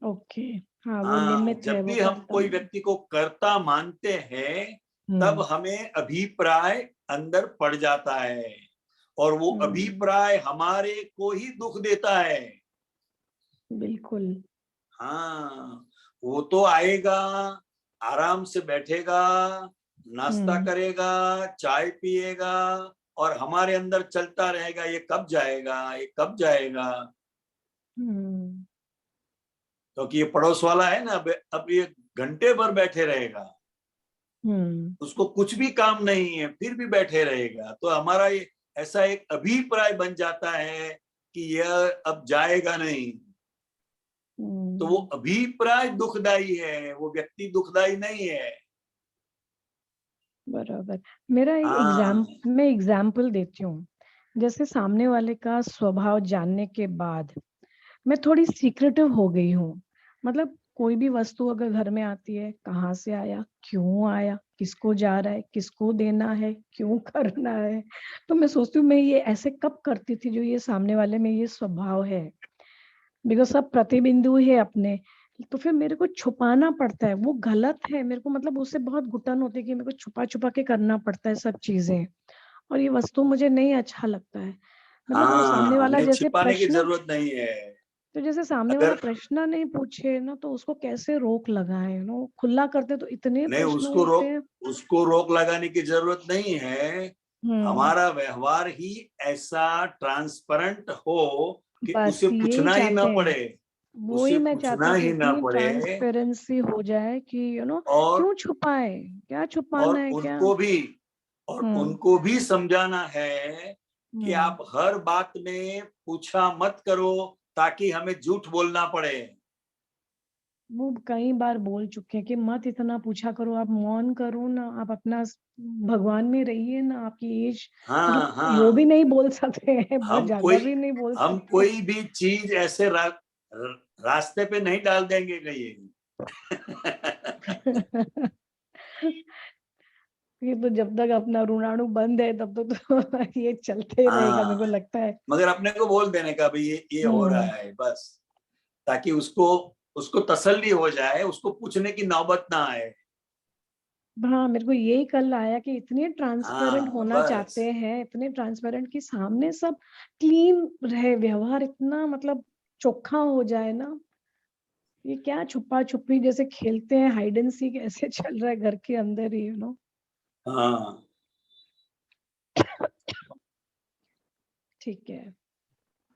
ओके, हाँ, वो निमित्त है, जब वो भी हम कोई व्यक्ति को कर्ता मानते हैं तब हमें अभिप्राय अंदर पड़ जाता है, और वो अभिप्राय हमारे को ही दुख देता है। बिल्कुल। हाँ, वो तो आएगा, आराम से बैठेगा, नाश्ता करेगा, चाय पिएगा, और हमारे अंदर चलता रहेगा, ये कब जाएगा, ये कब जाएगा। क्योंकि ये पड़ोस वाला है ना, अब ये घंटे भर बैठे रहेगा, उसको कुछ भी काम नहीं है, फिर भी बैठे रहेगा। तो हमारा ये ऐसा एक अभिप्राय बन जाता है कि यह अब जाएगा नहीं। तो वो अभिप्राय दुखदाई है, वो व्यक्ति दुखदाई नहीं है। बराबर। मेरा एक मैं एग्जाम्पल देती हूँ। जैसे सामने वाले का स्वभाव जानने के बाद मैं थोड़ी सीक्रेटिव हो गई हूँ। मतलब कोई भी वस्तु अगर घर में आती है, कहाँ से आया, क्यों आया, किसको जा रहा है, किसको देना है, क्यों करना है, तो मैं सोचती हूँ मैं ये ऐसे कब करती थी जो ये सामने वाले में ये स्वभाव है। बिकॉज सब प्रतिबिंदु है अपने, तो फिर मेरे को छुपाना पड़ता है, वो गलत है। मेरे को मतलब उससे बहुत घुटन होती है कि मेरे को छुपा छुपा के करना पड़ता है सब चीजें, और ये वस्तु मुझे नहीं अच्छा लगता है। मतलब वो सामने वाला नहीं, जैसे छिपाने की प्रश्न, जरूरत नहीं है। तो जैसे सामने वाला अगर प्रश्न नहीं पूछे ना, तो उसको कैसे रोक लगाए ना, खुला करते तो इतने नहीं, प्रश्न उठते हैं। उसको रोक लगाने की जरूरत नहीं है। हमारा व्यवहार ही ऐसा ट्रांसपेरेंट हो कि बस उसे यही पूछना ही ना चाहते हैं, पड़े, वो उसे ही मैं पूछना चाहती थी, ही ना इतनी पड़े। ट्रांसपेरेंसी हो जाए कि और क्यों छुपाए, क्या छुपाना है क्या। और हम्म उनको भी समझाना है कि हम्म आप हर बात में पूछा मत करो, ताकि हमें झूठ बोलना पड़े। वो कई बार बोल चुके हैं कि मत इतना पूछा करो, आप मौन करो ना, आप अपना भगवान में रहिए ना, आपकी एज मतलब वो भी नहीं बोल सकते हैं, बहुत ज्यादा भी नहीं बोल हम सकते। कोई भी चीज ऐसे रास्ते पे नहीं डाल देंगे कहीं। ये तो जब तक अपना ऋणाणु बंद है तब तक तो ये चलते ही रहेगा, मेरे को लगता है। मगर अपने को बोल देने का भाई ये हो रहा है बस, ताकि उसको तसल्ली हो जाए, उसको पूछने की नौबत ना आए। हाँ, मेरे को यही कल आया कि इतने ट्रांसपेरेंट होना बस। चाहते हैं, इतने ट्रांसपेरेंट कि सामने सब क्लीन रहे, व्यवहार इतना मतलब चोखा हो जाए ना। ये क्या छुपा छुपी जैसे खेलते हैं, हाइड एंड सीक ऐसे चल रहा है घर के अंदर ही, हाँ, ठीक है,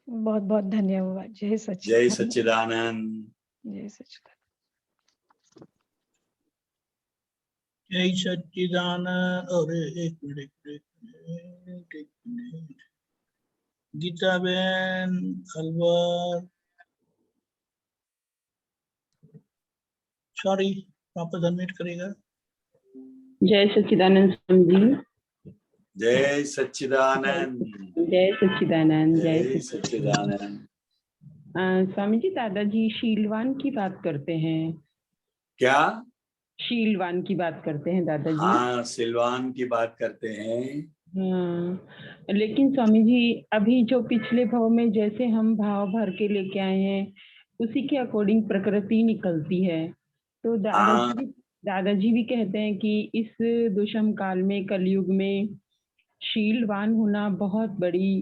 बहुत बहुत धन्यवाद। जय जय सच्चिदानंद। सच्चिदानंद। जय सच्चिदानंद। जय सच्चिदानंद। अरे एक मिनट, गीता बहन अलवर, सॉरी, वापस अनम्यूट करेगा। जय सच्चिदानंद स्वामी जी। जय सच्चिदानंद। जय सच्चिदानंद। जय सच्चिदानंद। स्वामी जी, दादाजी शीलवान की बात करते हैं। क्या? शीलवान की बात करते हैं दादाजी। हाँ, सिलवान की बात करते हैं। हाँ, लेकिन स्वामी जी अभी जो पिछले भाव में जैसे हम भाव भर के लेके आए हैं, उसी के अकॉर्डिंग प्रकृति निकलती है। तो दादाजी भी कहते हैं कि इस दुष्म काल में, कलयुग में शीलवान होना बहुत बड़ी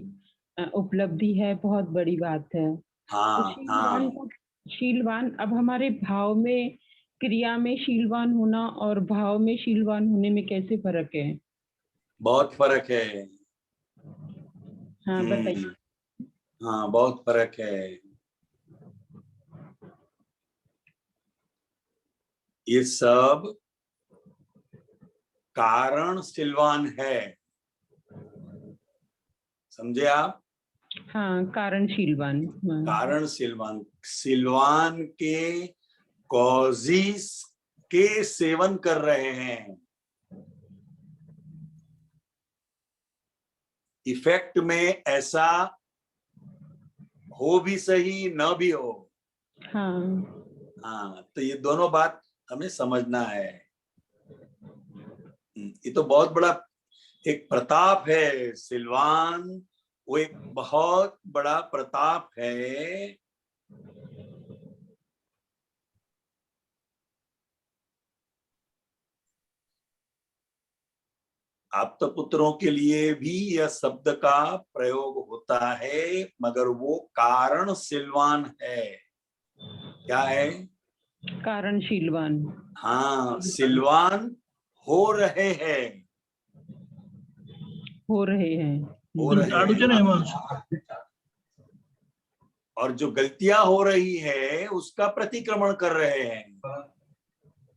उपलब्धि है, बहुत बड़ी बात है। तो शीलवान अब हमारे भाव में, क्रिया में शीलवान होना और भाव में शीलवान होने में कैसे फर्क है? बहुत फर्क है। हाँ, बताइए। हाँ, बहुत फर्क है। ये सब कारण शीलवान है, समझे आप? हाँ, कारण शीलवान। हाँ। कारण शीलवान के कॉजिस के सेवन कर रहे हैं। इफेक्ट में ऐसा हो भी सही, न भी हो। हाँ, तो ये दोनों बात हमें समझना है। ये तो बहुत बड़ा एक प्रताप है सिलवान, वो एक बहुत बड़ा प्रताप है। आप तो पुत्रों के लिए भी यह शब्द का प्रयोग होता है, मगर वो कारण सिलवान है। क्या है? कारणशीलवान। हाँ, सिलवान हो रहे हैं, हो रहे हैं। हो પણ रहे ચાલુ છે ને हैं। એમાં और जो गलतियां हो रही है उसका प्रतिक्रमण कर रहे हैं।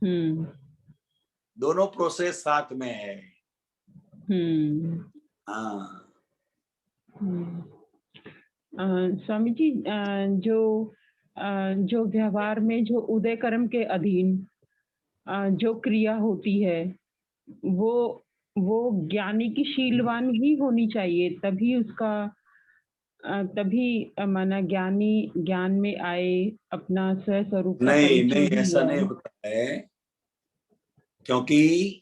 हम्म। दोनों प्रोसेस साथ में है। हम्म। हाँ, स्वामी जी, जो व्यवहार में जो उदय कर्म के अधीन जो क्रिया होती है वो ज्ञानी की शीलवान ही होनी चाहिए, तभी उसका माना ज्ञानी ज्ञान में आए, अपना स्वस्वरूप का नहीं परिचय नहीं, भी ऐसा ले नहीं आए। होता है, क्योंकि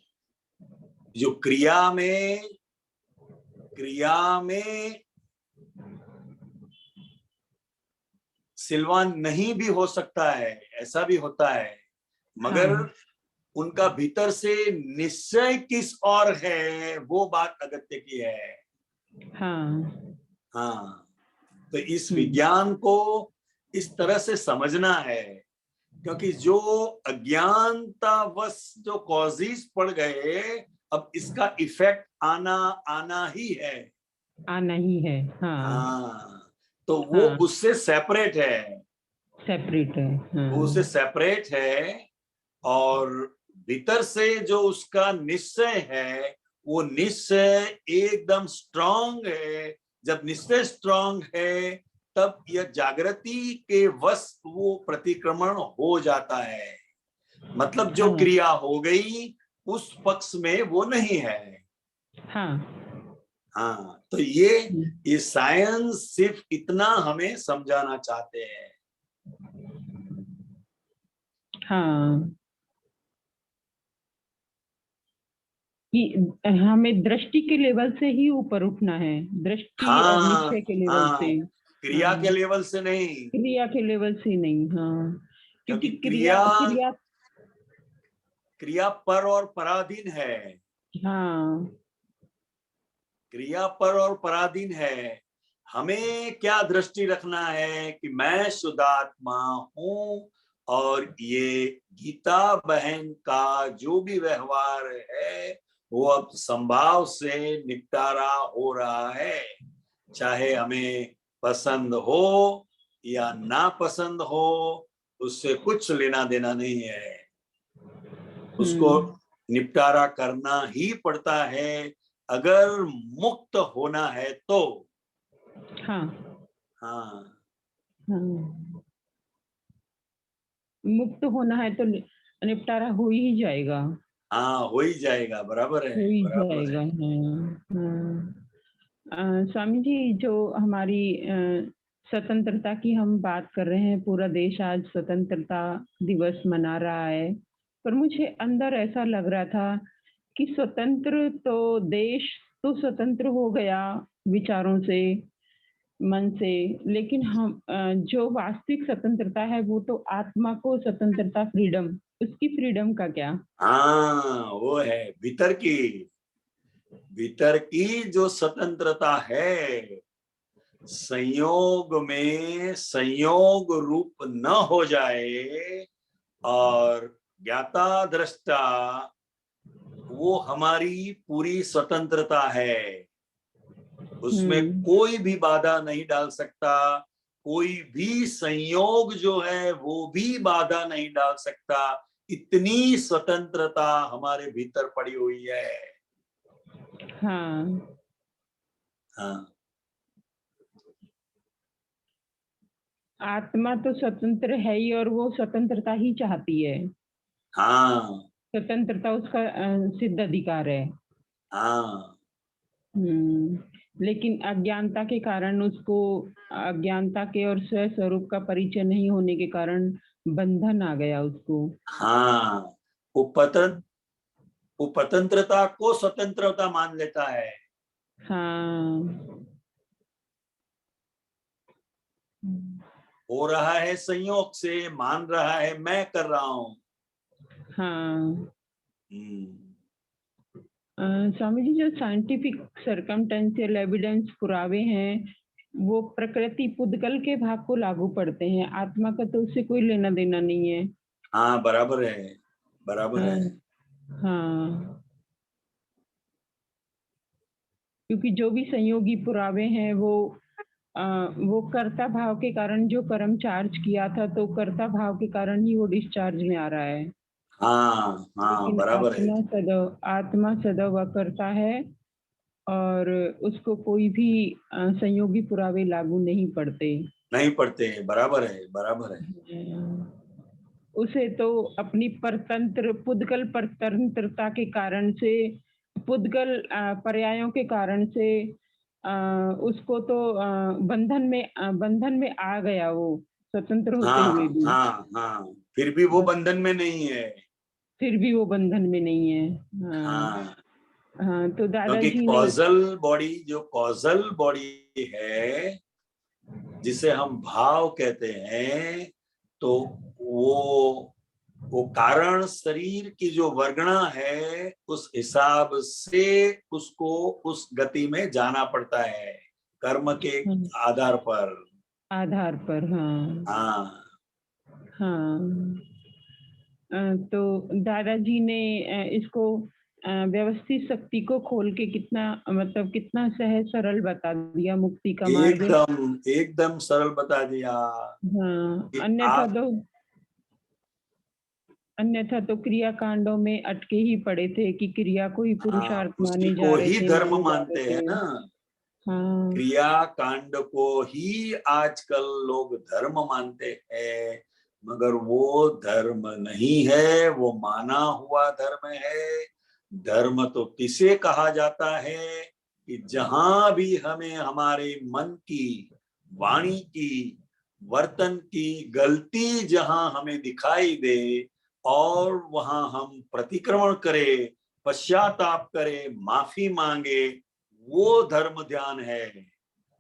जो क्रिया में सिलवान नहीं भी हो सकता है, ऐसा भी होता है, मगर हाँ। उनका भीतर से निश्चय किस और है वो बात अगत्य की है। हाँ। हाँ, तो इस विज्ञान को इस तरह से समझना है, क्योंकि जो अज्ञानतावश जो कॉजेस पड़ गए, अब इसका इफेक्ट आना ही है। आना ही है। हाँ। हाँ, तो वो हाँ। उससे सेपरेट है, सेपरेट है। हाँ। वो उससे सेपरेट है। और भीतर से जो उसका निश्चय है, वो निश्चय एकदम स्ट्रांग है। जब निश्चय स्ट्रांग है, तब यह जागृति के वश वो प्रतिक्रमण हो जाता है। मतलब जो हाँ। क्रिया हो गई उस पक्ष में वो नहीं है। हाँ। हाँ, तो ये साइंस सिर्फ इतना हमें समझाना चाहते हैं। हाँ, कि हमें दृष्टि के लेवल से ही ऊपर उठना है, दृष्टि और हाँ निश्चय के लेवल हाँ, से। क्रिया हाँ, के लेवल से नहीं, क्रिया के लेवल से नहीं। हाँ, क्योंकि क्योंकि क्रिया क्रिया क्रिया पर और पराधीन है। हाँ। क्रिया पर और पराधीन है। हमें क्या दृष्टि रखना है कि मैं शुद्धात्मा हूं, और ये गीता बहन का जो भी व्यवहार है वो अब संभाव से निपटारा हो रहा है, चाहे हमें पसंद हो या ना पसंद हो, उससे कुछ लेना देना नहीं है। उसको निपटारा करना ही पड़ता है, अगर मुक्त होना है तो। हाँ। हाँ, हाँ, मुक्त होना है तो निपटारा हो ही जाएगा। हाँ, हो ही जाएगा, बराबर है, हो ही बराबर जाएगा। है। हाँ। स्वामी जी, जो हमारी स्वतंत्रता की हम बात कर रहे हैं, पूरा देश आज स्वतंत्रता दिवस मना रहा है, पर मुझे अंदर ऐसा लग रहा था कि स्वतंत्र तो देश तो स्वतंत्र हो गया विचारों से, मन से, लेकिन हम जो वास्तविक स्वतंत्रता है वो तो आत्मा को स्वतंत्रता, फ्रीडम, उसकी फ्रीडम का क्या? हाँ, वो है भीतर की जो स्वतंत्रता है, संयोग में संयोग रूप न हो जाए, और ज्ञाता दृष्टा वो हमारी पूरी स्वतंत्रता है। उसमें कोई भी बाधा नहीं डाल सकता, कोई भी संयोग जो है वो भी बाधा नहीं डाल सकता। इतनी स्वतंत्रता हमारे भीतर पड़ी हुई है। हाँ। हाँ, आत्मा तो स्वतंत्र है ही, और वो स्वतंत्रता ही चाहती है। हाँ, स्वतंत्रता उसका सिद्ध अधिकार है। हाँ, लेकिन अज्ञानता के कारण उसको, अज्ञानता के और स्व स्वरूप का परिचय नहीं होने के कारण बंधन आ गया उसको। हाँ, वो स्वतंत्रता को स्वतंत्रता मान लेता है। हाँ। हो रहा है संयोग से, मान रहा है मैं कर रहा हूँ। हाँ। हम्म, स्वामी जी, जो साइंटिफिक सर्कमटेंशियल एविडेंस पुरावे हैं, वो प्रकृति पुद्गल के भाग को लागू पड़ते हैं, आत्मा का तो उससे कोई लेना देना नहीं है। हाँ बराबर है, बराबर है। हाँ, क्योंकि जो भी संयोगी पुरावे हैं वो कर्ता भाव के कारण जो कर्म चार्ज किया था, तो कर्ता भाव के कारण ही वो डिस्चार्ज में आ रहा है। हाँ हाँ लेकिन बराबर है। आत्मा सदैव अकर्ता है और उसको कोई भी संयोगी पुरावे लागू नहीं पड़ते। नहीं पढ़ते हैं, बराबर है, बराबर है। उसे तो अपनी परतंत्र पुद्गल परतंत्रता के कारण से, पुद्गल पर्यायों के कारण से उसको तो बंधन में आ गया वो, स्वतंत्र होते हुए हाँ भी। हाँ हाँ, फिर भी वो बंधन में नहीं है। फिर भी वो बंधन में नहीं है। हाँ हाँ, हाँ, तो क्योंकि दादाजी ने कॉजल बॉडी, जो कॉजल बॉडी है जिसे हम भाव कहते हैं, तो वो कारण शरीर की जो वर्गणा है उस हिसाब से उसको उस गति में जाना पड़ता है, कर्म के आधार पर। हाँ हाँ हाँ। तो दादाजी ने इसको व्यवस्थित शक्ति को खोल के कितना, मतलब कितना सहज सरल बता दिया, मुक्ति का मार्ग। एकदम एकदम सरल बता दिया। हाँ, कि अन्यथा तो क्रिया कांडों में अटके ही पड़े थे कि क्रिया को ही पुरुषार्थ उसी माने जा को रहे ही थे, धर्म माने जा मानते रहे हैं थे। ना, हाँ क्रिया कांड को ही आजकल लोग धर्म मानते हैं, मगर वो धर्म नहीं है, वो माना हुआ धर्म है। धर्म तो किसे कहा जाता है कि जहां भी हमें हमारे मन की, वाणी की, वर्तन की गलती जहां हमें दिखाई दे और वहां हम प्रतिक्रमण करें, पश्चाताप करें, माफी मांगे, वो धर्म ध्यान है।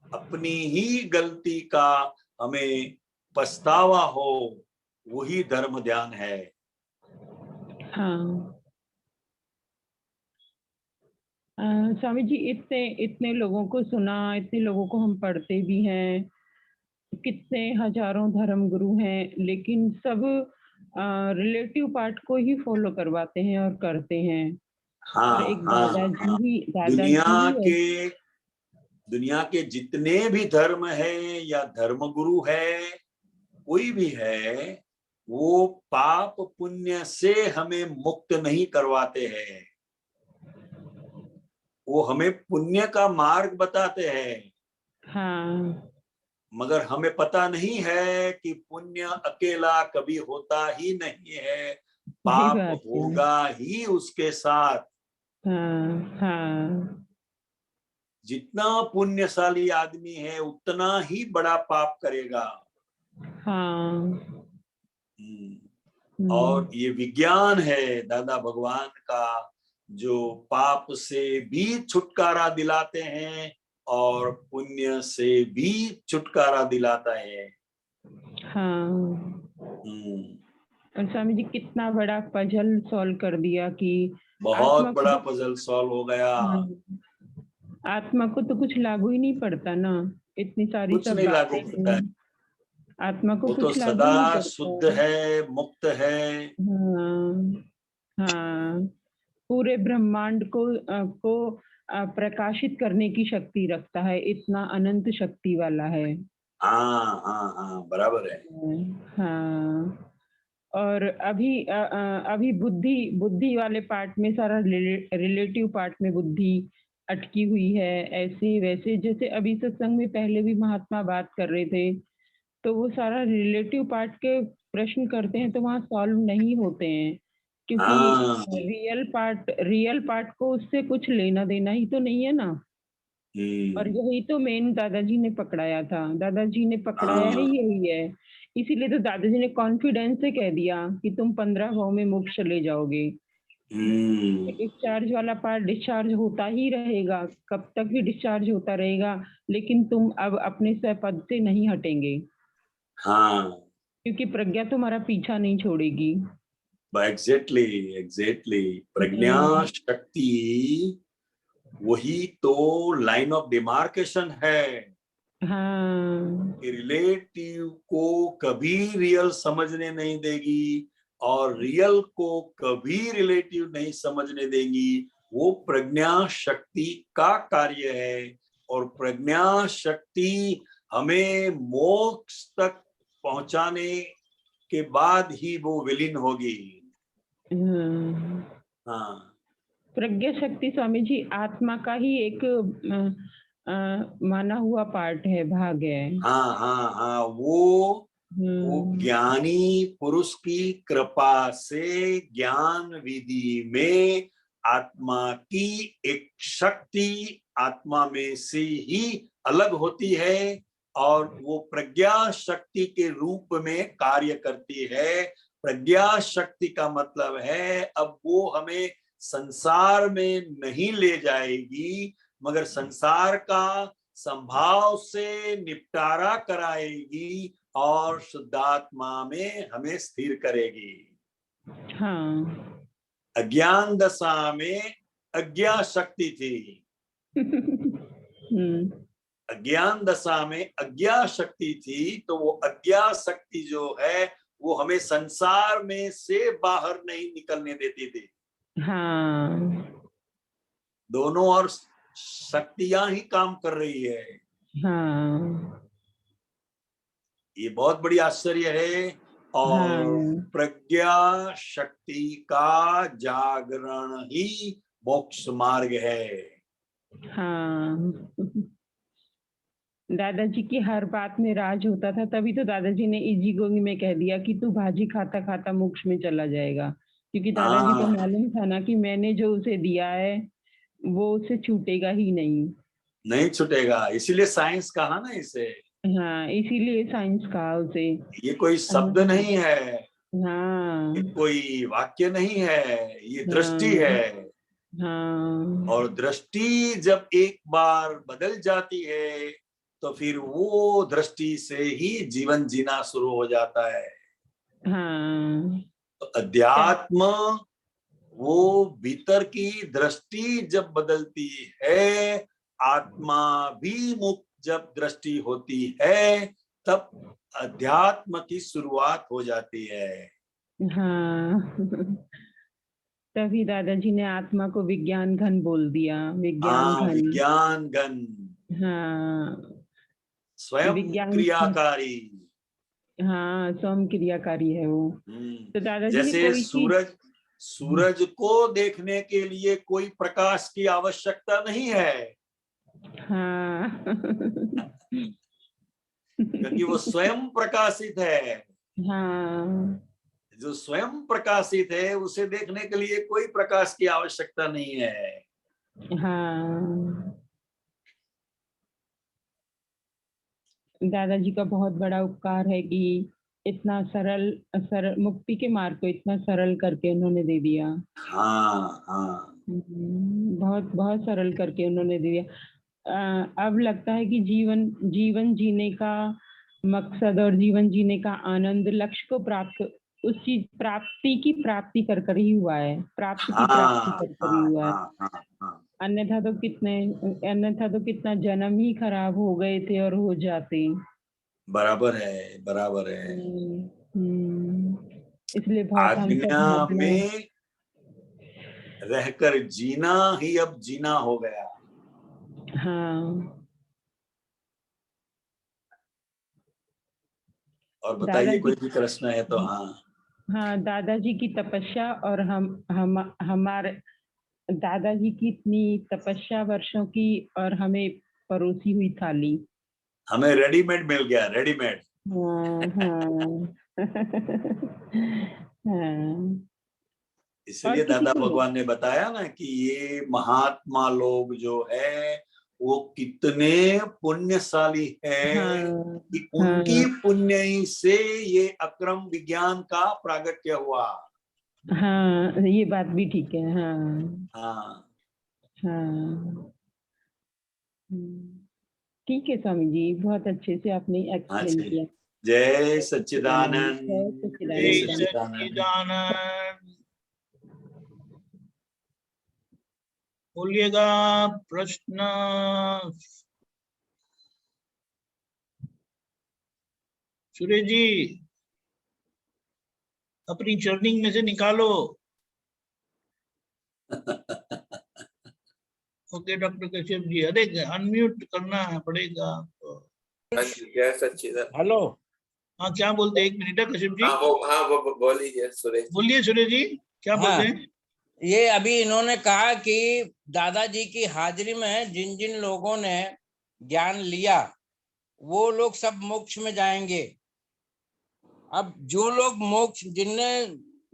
अपनी ही गलती का हमें पछतावा हो, वही धर्म ध्यान है। हाँ। स्वामी जी, इतने इतने लोगों को सुना, इतने लोगों को हम पढ़ते भी हैं, कितने हजारों धर्म गुरु हैं, लेकिन सब रिलेटिव पार्ट को ही फॉलो करवाते हैं और करते हैं। और हाँ एक हाँ हाँ, दुनिया के जितने भी धर्म है या धर्म गुरु है, कोई भी है, वो पाप पुण्य से हमें मुक्त नहीं करवाते हैं। वो हमें पुण्य का मार्ग बताते हैं। हाँ, मगर हमें पता नहीं है कि पुण्य अकेला कभी होता ही नहीं है, सही पाप बात है। होगा ही उसके साथ। हाँ हाँ जितना पुण्यशाली आदमी है उतना ही बड़ा पाप करेगा। हाँ। और ये विज्ञान है दादा भगवान का, जो पाप से भी छुटकारा दिलाते हैं और पुण्य से भी छुटकारा दिलाता है। हाँ। और स्वामी जी, कितना बड़ा पजल सॉल्व कर दिया कि बहुत बड़ा पजल सॉल्व हो गया। आत्मा को तो कुछ लागू ही नहीं पड़ता ना, इतनी सारी कुछ सब नहीं लागू बातें पड़ता है, आत्मा को वो तो कुछ लागू नहीं सदा पड़ता। शुद्ध है, मुक्त है। हाँ हाँ, पूरे ब्रह्मांड को प्रकाशित करने की शक्ति रखता है, इतना अनंत शक्ति वाला है। हाँ हाँ हाँ बराबर है। हाँ। और अभी बुद्धि बुद्धि वाले पार्ट में सारा रिलेटिव पार्ट में बुद्धि अटकी हुई है, ऐसे वैसे। जैसे अभी सत्संग में पहले भी महात्मा बात कर रहे थे, तो वो सारा रिलेटिव पार्ट के प्रश्न करते हैं तो वहाँ सॉल्व नहीं होते हैं, क्योंकि रियल पार्ट को उससे कुछ लेना देना ही तो नहीं है ना। और यही तो मेन दादाजी ने पकड़ाया था, दादाजी ने पकड़ाया ही यही है। इसीलिए तो दादाजी ने कॉन्फिडेंस से कह दिया कि तुम 15 भाव में मोक्ष चले जाओगे। डिस्चार्ज वाला पार्ट डिस्चार्ज होता ही रहेगा, कब तक भी डिस्चार्ज होता रहेगा, लेकिन तुम अब अपने स्वपद से नहीं हटेंगे। हाँ, क्योंकि प्रज्ञा तुम्हारा पीछा नहीं छोड़ेगी। एग्जैक्टली प्रज्ञा शक्ति वही तो लाइन ऑफ डिमार्केशन है। हाँ रिलेटिव को कभी रियल समझने नहीं देगी और रियल को कभी रिलेटिव नहीं समझने देगी। वो प्रज्ञा शक्ति का कार्य है और प्रज्ञा शक्ति हमें मोक्ष तक पहुंचाने के बाद ही वो विलीन होगी। हाँ, प्रज्ञा शक्ति स्वामी जी आत्मा का ही एक माना हुआ पार्ट है, भाग है। हाँ, हाँ, हाँ, वो ज्ञानी पुरुष की कृपा से ज्ञान विधि में आत्मा की एक शक्ति आत्मा में से ही अलग होती है और वो प्रज्ञा शक्ति के रूप में कार्य करती है। प्रज्ञा शक्ति का मतलब है अब वो हमें संसार में नहीं ले जाएगी मगर संसार का संभाव से निपटारा कराएगी और शुद्धात्मा में हमें स्थिर करेगी। हाँ अज्ञान दशा में अज्ञा शक्ति थी। अज्ञान दशा में अज्ञा शक्ति थी तो वो अज्ञा शक्ति जो है वो हमें संसार में से बाहर नहीं निकलने देती थी। हाँ दोनों और शक्तियां ही काम कर रही है। हाँ ये बहुत बड़ी आश्चर्य है और हाँ प्रज्ञा शक्ति का जागरण ही मोक्ष मार्ग है। हाँ दादाजी की हर बात में राज होता था, तभी तो दादाजी ने इजी गोइंग में कह दिया कि तू भाजी खाता खाता मोक्ष में चला जाएगा, क्योंकि दादाजी को मालूम था ना कि मैंने जो उसे दिया है वो उसे छूटेगा ही नहीं छूटेगा। इसीलिए साइंस कहा ना इसे। हाँ इसीलिए साइंस कहा उसे। ये कोई शब्द नहीं है, हाँ ये कोई वाक्य नहीं है, ये दृष्टि है। हाँ और दृष्टि जब एक बार बदल जाती है तो फिर वो दृष्टि से ही जीवन जीना शुरू हो जाता है। हाँ तो अध्यात्म वो भीतर की दृष्टि जब बदलती है, आत्मा भी मुक्त जब दृष्टि होती है तब अध्यात्म की शुरुआत हो जाती है। हाँ तभी दादाजी ने आत्मा को विज्ञान घन बोल दिया। विज्ञान हाँ, घन। विज्ञान घन। हाँ स्वयं विज्ञान क्रियाकारी। हाँ स्वयं क्रियाकारी है वो। तो दादाजी ने जैसे कोई सूरज को देखने के लिए कोई प्रकाश की आवश्यकता नहीं है। हाँ क्योंकि वो स्वयं प्रकाशित है। हाँ जो स्वयं प्रकाशित है उसे देखने के लिए कोई प्रकाश की आवश्यकता नहीं है। हाँ दादाजी का बहुत बड़ा उपकार है कि इतना सरल मुक्ति के मार्ग को इतना सरल करके उन्होंने दे दिया। हाँ हाँ बहुत बहुत सरल करके उन्होंने दे दिया। अब लगता है कि जीवन जीने का मकसद और जीवन जीने का आनंद लक्ष्य को उस चीज प्राप्ति कर ही हुआ है। प्राप्ति की प्राप्ति कर ही हुआ है। अन्यथा तो कितना जन्म ही खराब हो गए थे और हो जाते। बराबर है, बराबर है। इसलिए बहुत हम सब आज्ञा में रहकर जीना ही अब जीना हो गया। हाँ और बताइए कोई भी प्रश्न है तो। हाँ दादाजी की तपस्या और हमारे दादाजी की इतनी तपस्या वर्षों की और हमें परोसी हुई थाली हमें रेडीमेड मिल गया, रेडीमेड। इसलिए दादा भगवान ने बताया ना कि ये महात्मा लोग जो है वो कितने पुण्यशाली है कि उनकी पुण्य ही से ये अक्रम विज्ञान का प्रागट्य हुआ। हाँ ये बात भी ठीक है। हाँ ठीक है स्वामी जी, बहुत अच्छे से आपने एक्सप्लेन किया। जय सच्चिदानंद। जय सच्चिदानंद। बोलिएगा प्रश्न। सुरेश जी अपनी चर्निंग में से निकालो। ओके डॉक्टर कश्यप जी, अरे अनम्यूट करना पड़ेगा तो। जय सच्चिदानंद। हेलो। हाँ क्या बोलते हैं, 1 मिनट है कश्यप जी। हाँ बोलिए सुरेश। बोलिए सुरेश जी क्या हाँ, बोलते हैं। ये अभी इन्होंने कहा कि दादाजी की हाजिरी में जिन जिन लोगों ने ज्ञान लिया वो लोग सब मोक्ष में जाएंगे। अब जो लोग मोक्ष, जिनने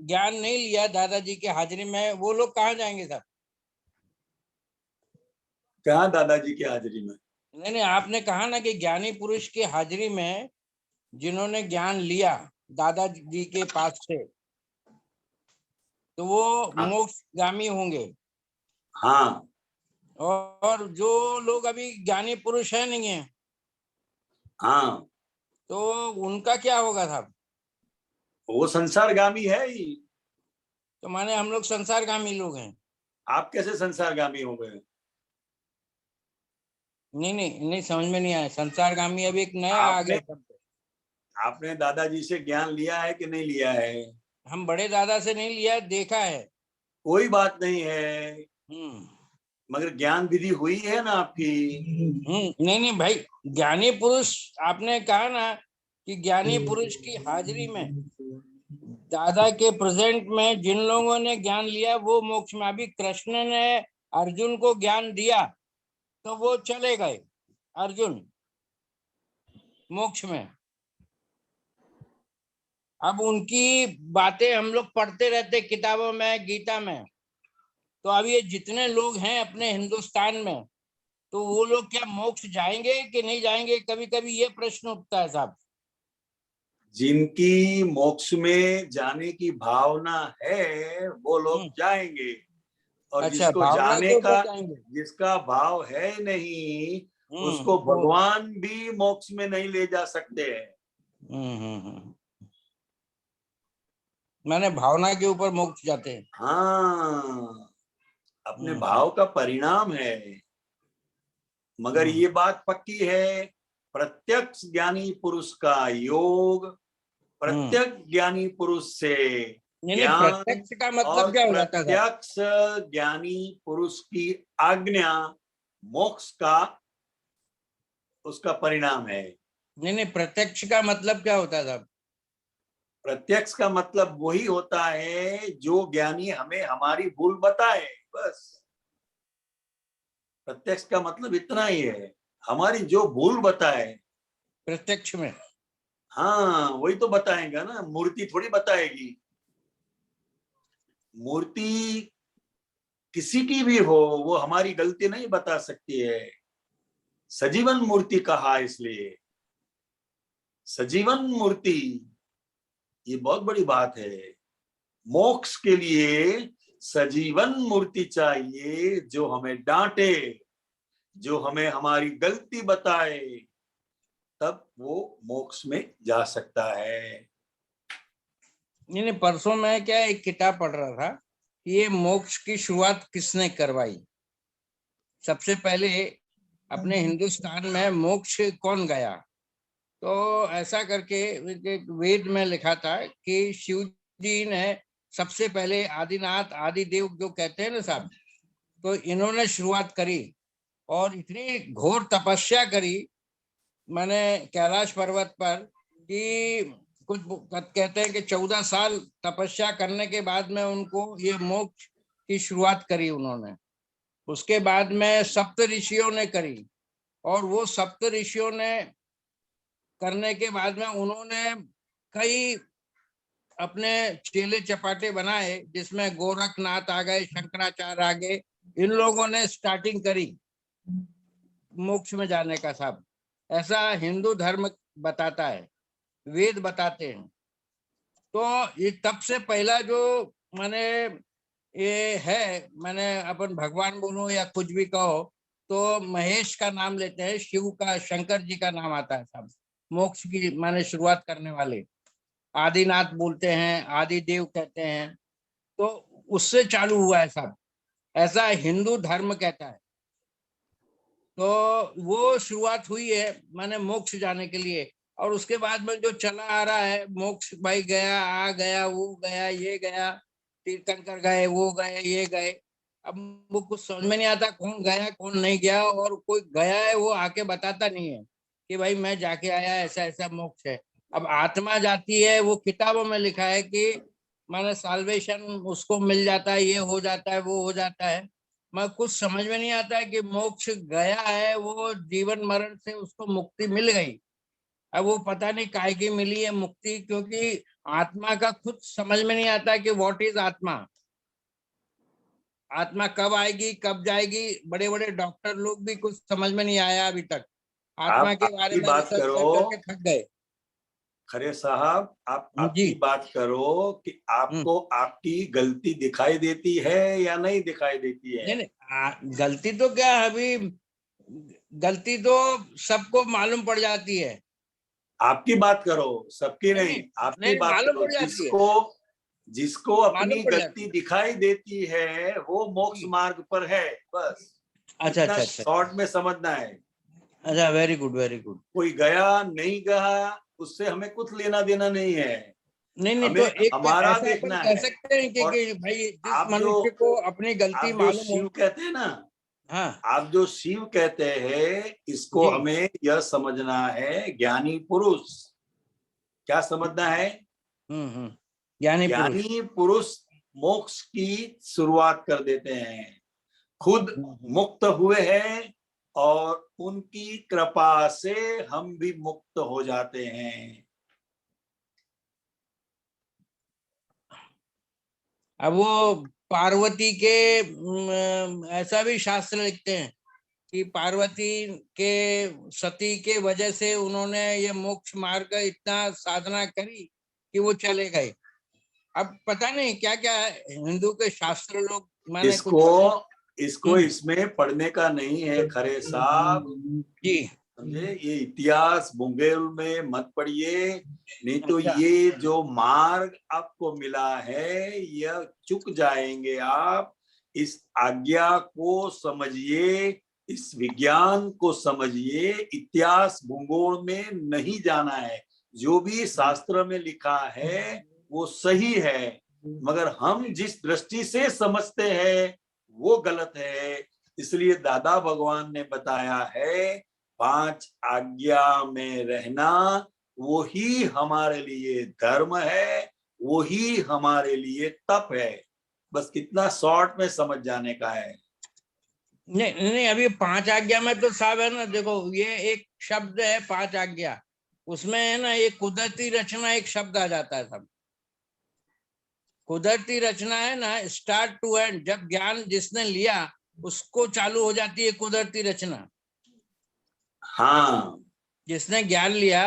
ज्ञान नहीं लिया दादाजी की हाजिरी में, वो लोग कहाँ जाएंगे साहब? कहाँ दादाजी की हाजिरी में? नहीं, आपने कहा ना कि ज्ञानी पुरुष की हाजिरी में जिन्होंने ज्ञान लिया दादाजी के पास से, तो वो हाँ। मोक्षगामी होंगे। हाँ, और जो लोग अभी ज्ञानी पुरुष है नहीं है, हाँ, तो उनका क्या होगा साहब? वो संसारगामी है ही। तो माने हम लोग संसारगामी लोग हैं। आप कैसे संसारगामी हो गए? नहीं समझ में नहीं आया। संसारगामी अभी एक नया आ गया शब्द। आपने दादाजी से ज्ञान लिया है कि नहीं लिया है? हम बड़े दादा से नहीं लिया, देखा है। कोई बात नहीं है, मगर ज्ञान विधि हुई है ना आपकी। नहीं भाई, ज्ञानी पुरुष आपने कहा ना कि ज्ञानी पुरुष की हाजिरी में दादा के प्रेजेंट में जिन लोगों ने ज्ञान लिया वो मोक्ष में। अभी कृष्ण ने अर्जुन को ज्ञान दिया तो वो चले गए अर्जुन मोक्ष में। अब उनकी बातें हम लोग पढ़ते रहते किताबों में, गीता में। तो अब ये जितने लोग हैं अपने हिंदुस्तान में, तो वो लोग क्या मोक्ष जाएंगे कि नहीं जाएंगे? कभी कभी ये प्रश्न उठता है साहब। जिनकी मोक्ष में जाने की भावना है वो लोग जाएंगे, और अच्छा, जिसको भावना जाने के ऊपर का, जाएंगे। जिसका भाव है नहीं, उसको भगवान भी मोक्ष में नहीं ले जा सकते हैं। माने भावना के ऊपर मोक्ष जाते हैं। हाँ, अपने भाव का परिणाम है। मगर ये बात पक्की है, प्रत्यक्ष ज्ञानी पुरुष का योग प्रत्यक्ष ज्ञानी पुरुष से ज्ञान, प्रत्यक्ष का मतलब और क्या हो जाता है? प्रत्यक्ष ज्ञानी पुरुष की आज्ञा मोक्ष का उसका परिणाम है। नहीं, प्रत्यक्ष का मतलब क्या होता था? प्रत्यक्ष का मतलब वही होता है जो ज्ञानी हमें हमारी भूल बताए, बस। प्रत्यक्ष का मतलब इतना ही है, हमारी जो भूल बताए प्रत्यक्ष में। हाँ, वही तो बताएगा ना, मूर्ति थोड़ी बताएगी। मूर्ति किसी की भी हो, वो हमारी गलती नहीं बता सकती है। सजीवन मूर्ति कहा इसलिए, सजीवन मूर्ति, ये बहुत बड़ी बात है। मोक्ष के लिए सजीवन मूर्ति चाहिए जो हमें डांटे, जो हमें हमारी गलती बताए, तब वो मोक्ष में जा सकता है। नहीं, परसों मैं क्या एक किताब पढ़ रहा था कि ये मोक्ष की शुरुआत किसने करवाई। सबसे पहले अपने हिंदुस्तान में मोक्ष कौन गया? तो ऐसा करके वेद में लिखा था कि शिव जी ने सबसे पहले आदिनाथ आदिदेव जो कहते हैं ना साहब, तो इन्होंने शुरुआत करी और इतनी घोर तपस्या करी मैंने कैलाश पर्वत पर कि कुछ कहते हैं कि 14 साल तपस्या करने के बाद में उनको ये मोक्ष की शुरुआत करी उन्होंने। उसके बाद में सप्त ऋषियों ने करी, और वो सप्त ऋषियों ने करने के बाद में उन्होंने कई अपने चेले चपाटे बनाए, जिसमें गोरखनाथ आ गए, शंकराचार्य आ गए। इन लोगों ने स्टार्टिंग करी मोक्ष में जाने का साहब। ऐसा हिंदू धर्म बताता है, वेद बताते हैं। तो ये तब से पहला जो माने ये है, मैंने अपन भगवान बोलो या कुछ भी कहो, तो महेश का नाम लेते हैं, शिव का, शंकर जी का नाम आता है साहब मोक्ष की माने शुरुआत करने वाले। आदिनाथ बोलते हैं, आदिदेव कहते हैं। तो उससे चालू हुआ है साहब, ऐसा हिंदू धर्म कहता है। तो वो शुरुआत हुई है माने मोक्ष जाने के लिए। और उसके बाद में जो चला आ रहा है मोक्ष, भाई गया, आ गया, वो गया, ये गया, तीर्थंकर गए, वो गए, ये गए। अब वो कुछ समझ में नहीं आता कौन गया कौन नहीं गया, और कोई गया है वो आके बताता नहीं है कि भाई मैं जाके आया, ऐसा ऐसा मोक्ष है। अब आत्मा जाती है, वो किताबों में लिखा है कि माने साल्वेशन उसको मिल जाता है, ये हो जाता है, वो हो जाता है। मैं कुछ समझ में नहीं आता है कि मोक्ष गया है, वो जीवन मरण से उसको मुक्ति मिल गई। अब वो पता नहीं काहे की मिली है मुक्ति, क्योंकि आत्मा का खुद समझ में नहीं आता कि व्हाट इज आत्मा। आत्मा कब आएगी, कब जाएगी, बड़े बड़े डॉक्टर लोग भी कुछ समझ में नहीं आया अभी तक। आत्मा आप के बारे आपकी में बात रिसर्च कर करो करके थक गए। खरे साहब, आप जी। आपकी बात करो कि आपको आपकी गलती दिखाई देती है या नहीं दिखाई देती है? नहीं नहीं, गलती तो क्या है अभी, गलती तो सबको मालूम पड़ जाती है। आपकी बात करो, सबकी नहीं नहीं, नहीं, आपकी नहीं बात मालूम करो। पड़ जाती है, जिसको जिसको अपनी मालूम पड़ जाती गलती है। दिखाई देती है वो मोक्ष जी। मार्ग पर है, बस। अच्छा इतना अच्छा अच्छा शॉर्ट में समझना है। अच्छा, वेरी गुड वेरी गुड। कोई गया नहीं गया उससे हमें कुछ लेना देना नहीं है। नहीं नहीं, तो हमें एक हमारा ऐसा अपन देखना कह है। सकते हैं और कि भाई जिस आप मनुष्य को अपनी गलती आप जो मालूम हो। शिव कहते हैं ना, हाँ आप जो शिव कहते हैं, इसको जी। हमें यह समझना है, ज्ञानी पुरुष। क्या समझना है? ज्ञानी पुरुष। ज्ञानी पुरुष मोक्ष की शुरुआत कर देते हैं, खुद मुक्त हुए हैं और उनकी कृपा से हम भी मुक्त हो जाते हैं। अब वो पार्वती के ऐसा भी शास्त्र लिखते हैं कि पार्वती के सती के वजह से उन्होंने ये मोक्ष मार्ग इतना साधना करी कि वो चले गए। अब पता नहीं क्या क्या हिंदू के शास्त्र लोग माने कुछ इसको इसमें पढ़ने का नहीं है खरे साहब जी। समझे। ये इतिहास भूगोल में मत पढ़िए, नहीं तो अच्छा। ये जो मार्ग आपको मिला है यह चुक जाएंगे आप। इस आज्ञा को समझिए, इस विज्ञान को समझिए। इतिहास भूगोल में नहीं जाना है, जो भी शास्त्र में लिखा है वो सही है, मगर हम जिस दृष्टि से समझते हैं वो गलत है। इसलिए दादा भगवान ने बताया है 5 आज्ञा में रहना वही हमारे लिए धर्म है, वही हमारे लिए तप है। बस कितना शॉर्ट में समझ जाने का है। नहीं नहीं, अभी 5 आज्ञा में तो साहब है ना, देखो ये एक शब्द है 5 आज्ञा, उसमें है ना ये कुदरती रचना एक शब्द आ जाता है सब। कुदरती रचना है ना, स्टार्ट टू एंड, जब ज्ञान जिसने लिया उसको चालू हो जाती है कुदरती रचना। हाँ, जिसने ज्ञान लिया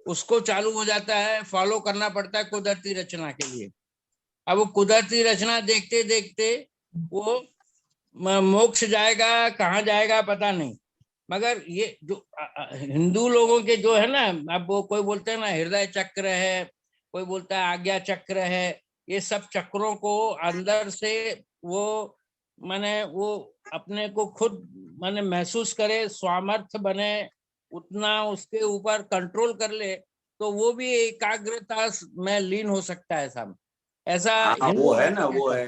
उसको चालू हो जाता है, फॉलो करना पड़ता है कुदरती रचना के लिए। अब वो कुदरती रचना देखते देखते वो मोक्ष जाएगा, कहाँ जाएगा पता नहीं। मगर ये जो हिंदू लोगों के जो है ना, अब वो कोई बोलते हैं ना हृदय चक्र है, कोई बोलता है आज्ञा चक्र है, ये सब चक्रों को अंदर से वो माने वो अपने को खुद माने महसूस करे, स्वामर्थ बने, उतना उसके ऊपर कंट्रोल कर ले, तो वो भी एकाग्रता में लीन हो सकता है सब। ऐसा हाँ हिंदू वो है लोग ना, वो कहते है,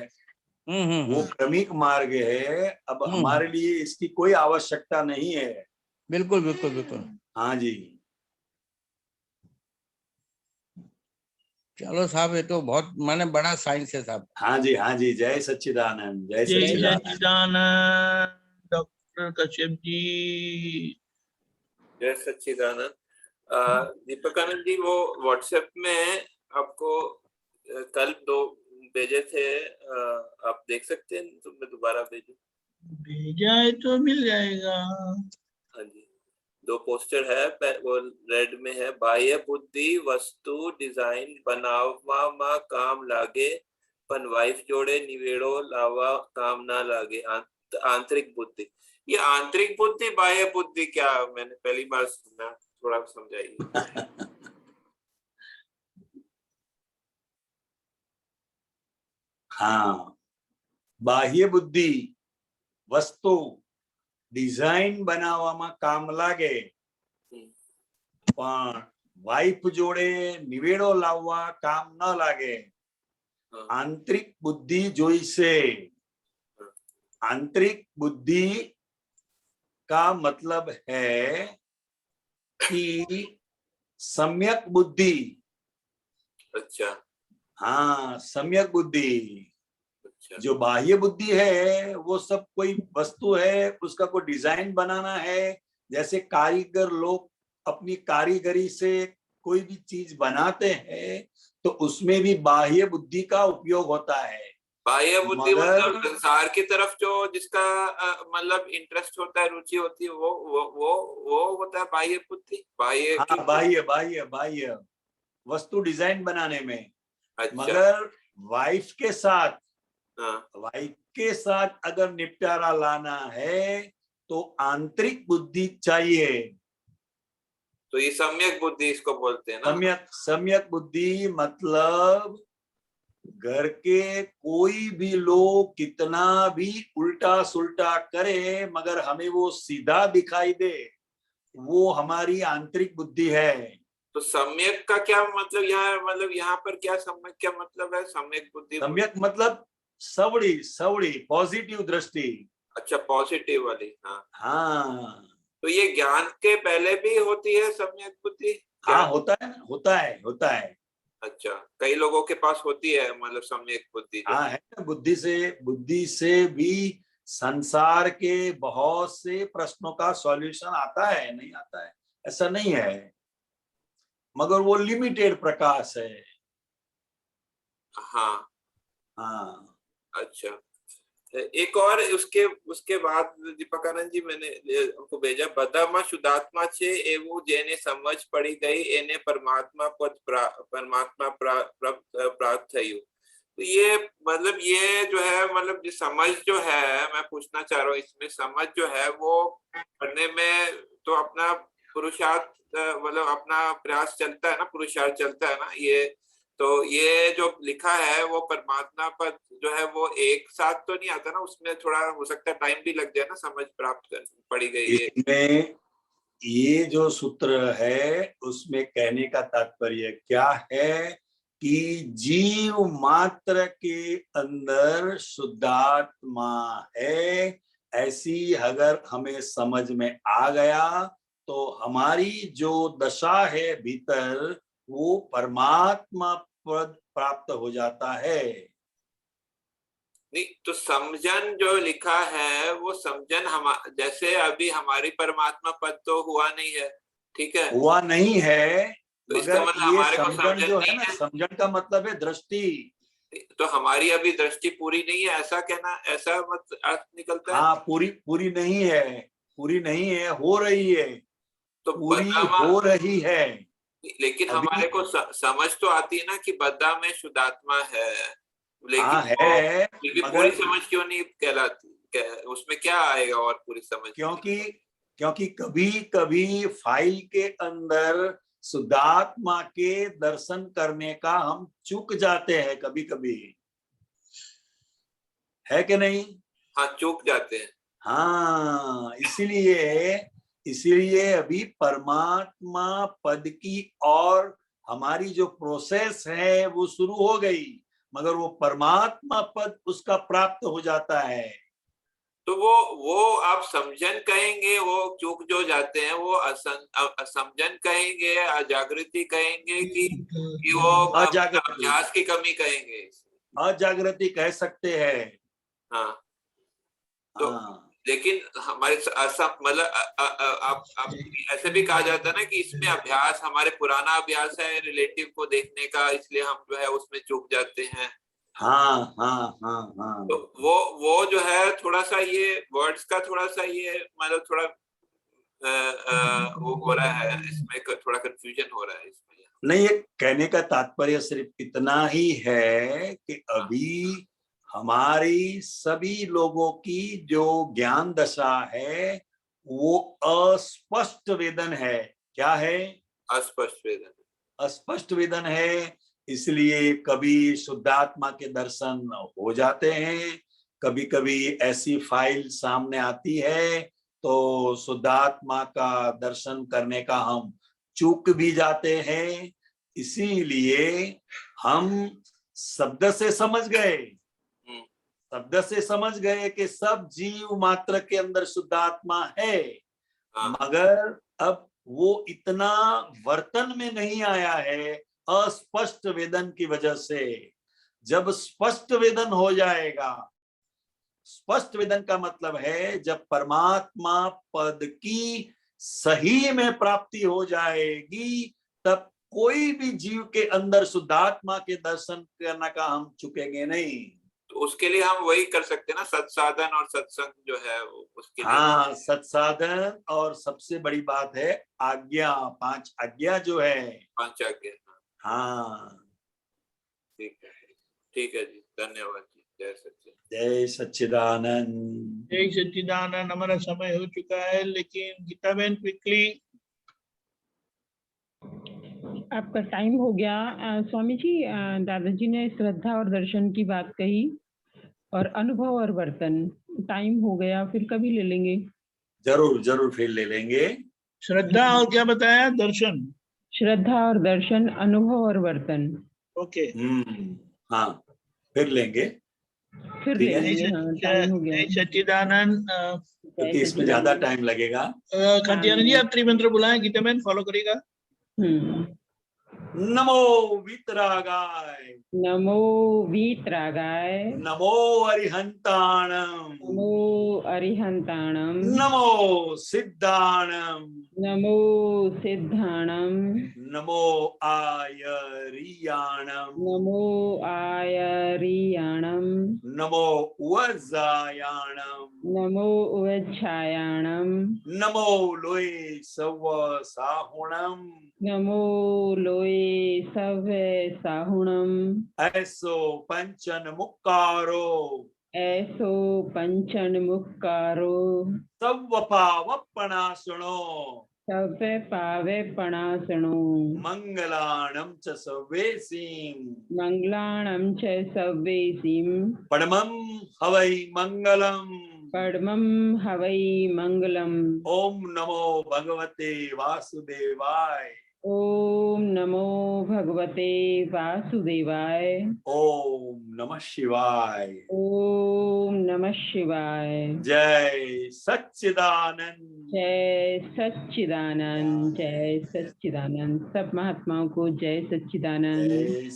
हैं। वो क्रमिक मार्ग है। अब हमारे लिए इसकी कोई आवश्यकता नहीं है। बिल्कुल बिल्कुल बिल्कुल। हाँ जी। चलो साहब, ये तो बहुत माने बड़ा साइंस है साहब। हाँ जी, हाँ जी। जय सच्चिदानंद, जय जय सच्चिदानंद। सच्चिदानंद डॉक्टर कश्यप जी। जय सच्चिदानंद। दीपकानंद जी, वो व्हाट्सएप में आपको कल 2 भेजे थे, आप देख सकते हैं तो मैं दोबारा भेजूं? भेजा है तो मिल जाएगा। हाँ जी, 2 पोस्टर है, वो रेड में है। बाह्य बुद्धि वस्तु डिजाइन बनावा मा काम लागे, पण वाइफ जोड़े निवेड़ो लावा काम ना लागे। आंतरिक बुद्धि, ये आंतरिक बुद्धि बाह्य बुद्धि क्या, मैंने पहली बार सुना, थोड़ा समझाइए। हाँ, बाह्य बुद्धि वस्तु डिजाइन बनावामा काम लागे, પણ વાઇફ જોડે નિવેડો લાવવા કામ ન લાગે. हाँ, આંતરિક બુદ્ધિ જોઈશે. आंतरिक बुद्धि का मतलब है कि सम्यक बुद्धि. अच्छा हाँ, सम्यक बुद्धि. अच्छा जो बाह्य बुद्धि है वो सब कोई वस्तु है, उसका कोई डिजाइन बनाना है. जैसे कारीगर लोग अपनी कारीगरी से कोई भी चीज बनाते हैं तो उसमें भी बाह्य बुद्धि का उपयोग होता है. बाह्य बुद्धि मगर मतलब संसार की तरफ जो जिसका मतलब इंटरेस्ट होता है, रुचि होती है, वो होता है बाह्य बुद्धि. बाह्य हाँ, की बाह्य बाह्य बाह्य वस्तु डिजाइन बनाने में. अच्छा मगर वाइफ के साथ हाँ, वाइफ के साथ अगर निपटारा लाना है तो आंतरिक बुद्धि चाहिए. तो ये सम्यक बुद्धि इसको बोलते हैं ना. सम्यक बुद्धि मतलब घर के कोई भी लोग कितना भी उल्टा सुल्टा करे मगर हमें वो सीधा दिखाई दे, वो हमारी आंतरिक बुद्धि है. तो सम्यक का क्या मतलब यहाँ पर क्या सम्यक क्या मतलब है? सम्यक बुद्धि सम्यक मतलब सवड़ी सवड़ी पॉजिटिव दृष्टि. अच्छा, पॉजिटिव वाली. हाँ, हाँ तो ये ज्ञान के पहले भी होती है सम्यक बुद्धि? हाँ, होता है ना, होता है. अच्छा, कई लोगों के पास होती है मतलब सम्यक बुद्धि जो. हाँ, है ना. बुद्धि से भी संसार के बहुत से प्रश्नों का सॉल्यूशन आता है, नहीं आता है ऐसा नहीं है, मगर वो लिमिटेड प्रकाश है. हाँ हाँ अच्छा. एक और उसके बाद दीपकानंद जी मैंने हमको भेजा, बदामा शुद्धात्मा छे एवं जेने समझ पड़ी गई एने परमात्मा पद प्राप्त थयु. तो ये मतलब ये जो है मतलब जो समझ जो है, मैं पूछना चाह रहा हूँ इसमें समझ जो है वो करने में तो अपना पुरुषार्थ मतलब अपना प्रयास चलता है ना, पुरुषार्थ चलता है ना. ये तो ये जो लिखा है वो परमात्मा पद जो है वो एक साथ तो नहीं आता ना, उसमें थोड़ा हो सकता है टाइम भी लग जाए ना समझ प्राप्त कर पड़ी गई है. इसमें ये जो सूत्र है उसमें कहने का तात्पर्य क्या है कि जीव मात्र के अंदर शुद्धात्मा है, ऐसी अगर हमें समझ में आ गया तो हमारी जो दशा है भीतर वो परमात्मा पद प्राप्त हो जाता है. नहीं तो समझन जो लिखा है वो समझन हम जैसे अभी हमारी परमात्मा पद तो हुआ नहीं है, ठीक है, हुआ नहीं है, तो इसका मगर मतलब ये हमारे को समझन समझन जो नहीं है ना, है. समझन का मतलब है दृष्टि. तो हमारी अभी दृष्टि पूरी नहीं है ऐसा कहना, ऐसा मत अर्थ निकलता है. हाँ, पूरी नहीं है, पूरी नहीं है, हो रही है, तो पूरी बद्दा हो रही है. लेकिन अभी हमारे को समझ तो आती है ना कि बद्दा में शुद्धात्मा है, लेकिन हाँ वो है, फिर भी पूरी मगर समझ क्यों नहीं कहलाती? उसमें क्या आएगा और पूरी समझ? क्योंकि कभी कभी फाइल के अंदर शुद्धात्मा के दर्शन करने का हम चूक जाते हैं, कभी कभी, है कि नहीं? हाँ, चूक जाते हैं. हाँ, इसीलिए अभी परमात्मा पद की और हमारी जो प्रोसेस है वो शुरू हो गई, मगर वो परमात्मा पद उसका प्राप्त हो जाता है. तो वो आप समझन कहेंगे, वो चूक जो जाते हैं वो असमझन कहेंगे, अजागृति कहेंगे कि वो अजागृति अभ्यास की कमी कहेंगे? अजागृति कह सकते हैं. हाँ, तो हाँ लेकिन हमारे मतलब आप ऐसे भी कहा जाता है ना कि इसमें अभ्यास हमारे पुराना अभ्यास है रिलेटिव को देखने का, इसलिए हम जो है उसमें चूक जाते हैं. हाँ हाँ हाँ हाँ. तो वो जो है थोड़ा सा ये वर्ड्स का थोड़ा सा ये मतलब थोड़ा वो हो रहा है, इसमें थोड़ा कंफ्यूजन हो रहा है इसमें. नहीं, ये कहने का तात्पर्य सिर्फ इतना ही है कि अभी हमारी सभी लोगों की जो ज्ञान दशा है वो अस्पष्ट वेदन है. क्या है? अस्पष्ट वेदन. अस्पष्ट वेदन है. इसलिए कभी शुद्धात्मा के दर्शन हो जाते हैं, कभी कभी ऐसी फाइल सामने आती है तो शुद्धात्मा का दर्शन करने का हम चूक भी जाते हैं, इसीलिए हम शब्द से समझ गए, शब्द से समझ गए कि सब जीव मात्र के अंदर शुद्ध आत्मा है, मगर अब वो इतना वर्तन में नहीं आया है अस्पष्ट वेदन की वजह से। जब स्पष्ट वेदन हो जाएगा, स्पष्ट वेदन का मतलब है जब परमात्मा पद की सही में प्राप्ति हो जाएगी, तब कोई भी जीव के अंदर शुद्धात्मा के दर्शन करने का हम चुकेंगे नहीं। तो उसके लिए हम वही कर सकते हैं ना, सत्साधन और सत्संग जो है उसके लिए। हाँ, सत्साधन, और सबसे बड़ी बात है आज्ञा, 5 आज्ञा जो है, 5 आज्ञा। हाँ ठीक है जी, धन्यवाद जी। जय सच्चिदानंद। जय सच्चिदानंद। जय सच्चिदानंद। हमारा समय हो चुका है, लेकिन गीता बहन क्विकली। आपका टाइम हो गया। स्वामी जी, दादाजी ने श्रद्धा और दर्शन की बात कही और अनुभव और वर्तन, टाइम हो गया, फिर कभी ले लेंगे। जरूर जरूर फिर ले लेंगे। श्रद्धा और क्या बताया? दर्शन। श्रद्धा और दर्शन, अनुभव और वर्तन। ओके। हाँ, फिर लेंगे, फिर ठीक ले है। लेंगे। हाँ, टाइम हो गया। जय सच्चिदानंद। क्योंकि इसमें ज्यादा टाइम लगेगा। कांतियानंद जी, आप त्रिमंत्र बुलाएं, गीता बहन फॉलो करेगा। नमो वीतरागाय, नमो वीतरागाय, नमो अरिहंताणम, नमो अरिहंताणम, नमो सिद्धाणम, नमो सिद्धाणम, नमो आयरियाणम, नमो आयरियाणम, नमो उवज्जायाणम, नमो उवच्छायाणम, नमो लोये सव साहुणम, नमो लोये सवे साहुणम, ऐसो पंचन मुक्कारो, ऐसो पंचन मुक्कारो, सव पावपणासुनो, सवे पावे पणासणो, मंगलाणं च सर्वेसीं, मंगलाणं च सव्वेसीं, परमं हवै मंगलम्। परमं हवै मंगलम्। ओम नमो भगवते वासुदेवाय। ओम नमो भगवते वासुदेवाय। ओम नमः शिवाय। ओम नमः शिवाय। जय सच्चिदानंद। जय सच्चिदानंद। जय सच्चिदानंद। सब महात्माओं को जय सच्चिदानंद। जय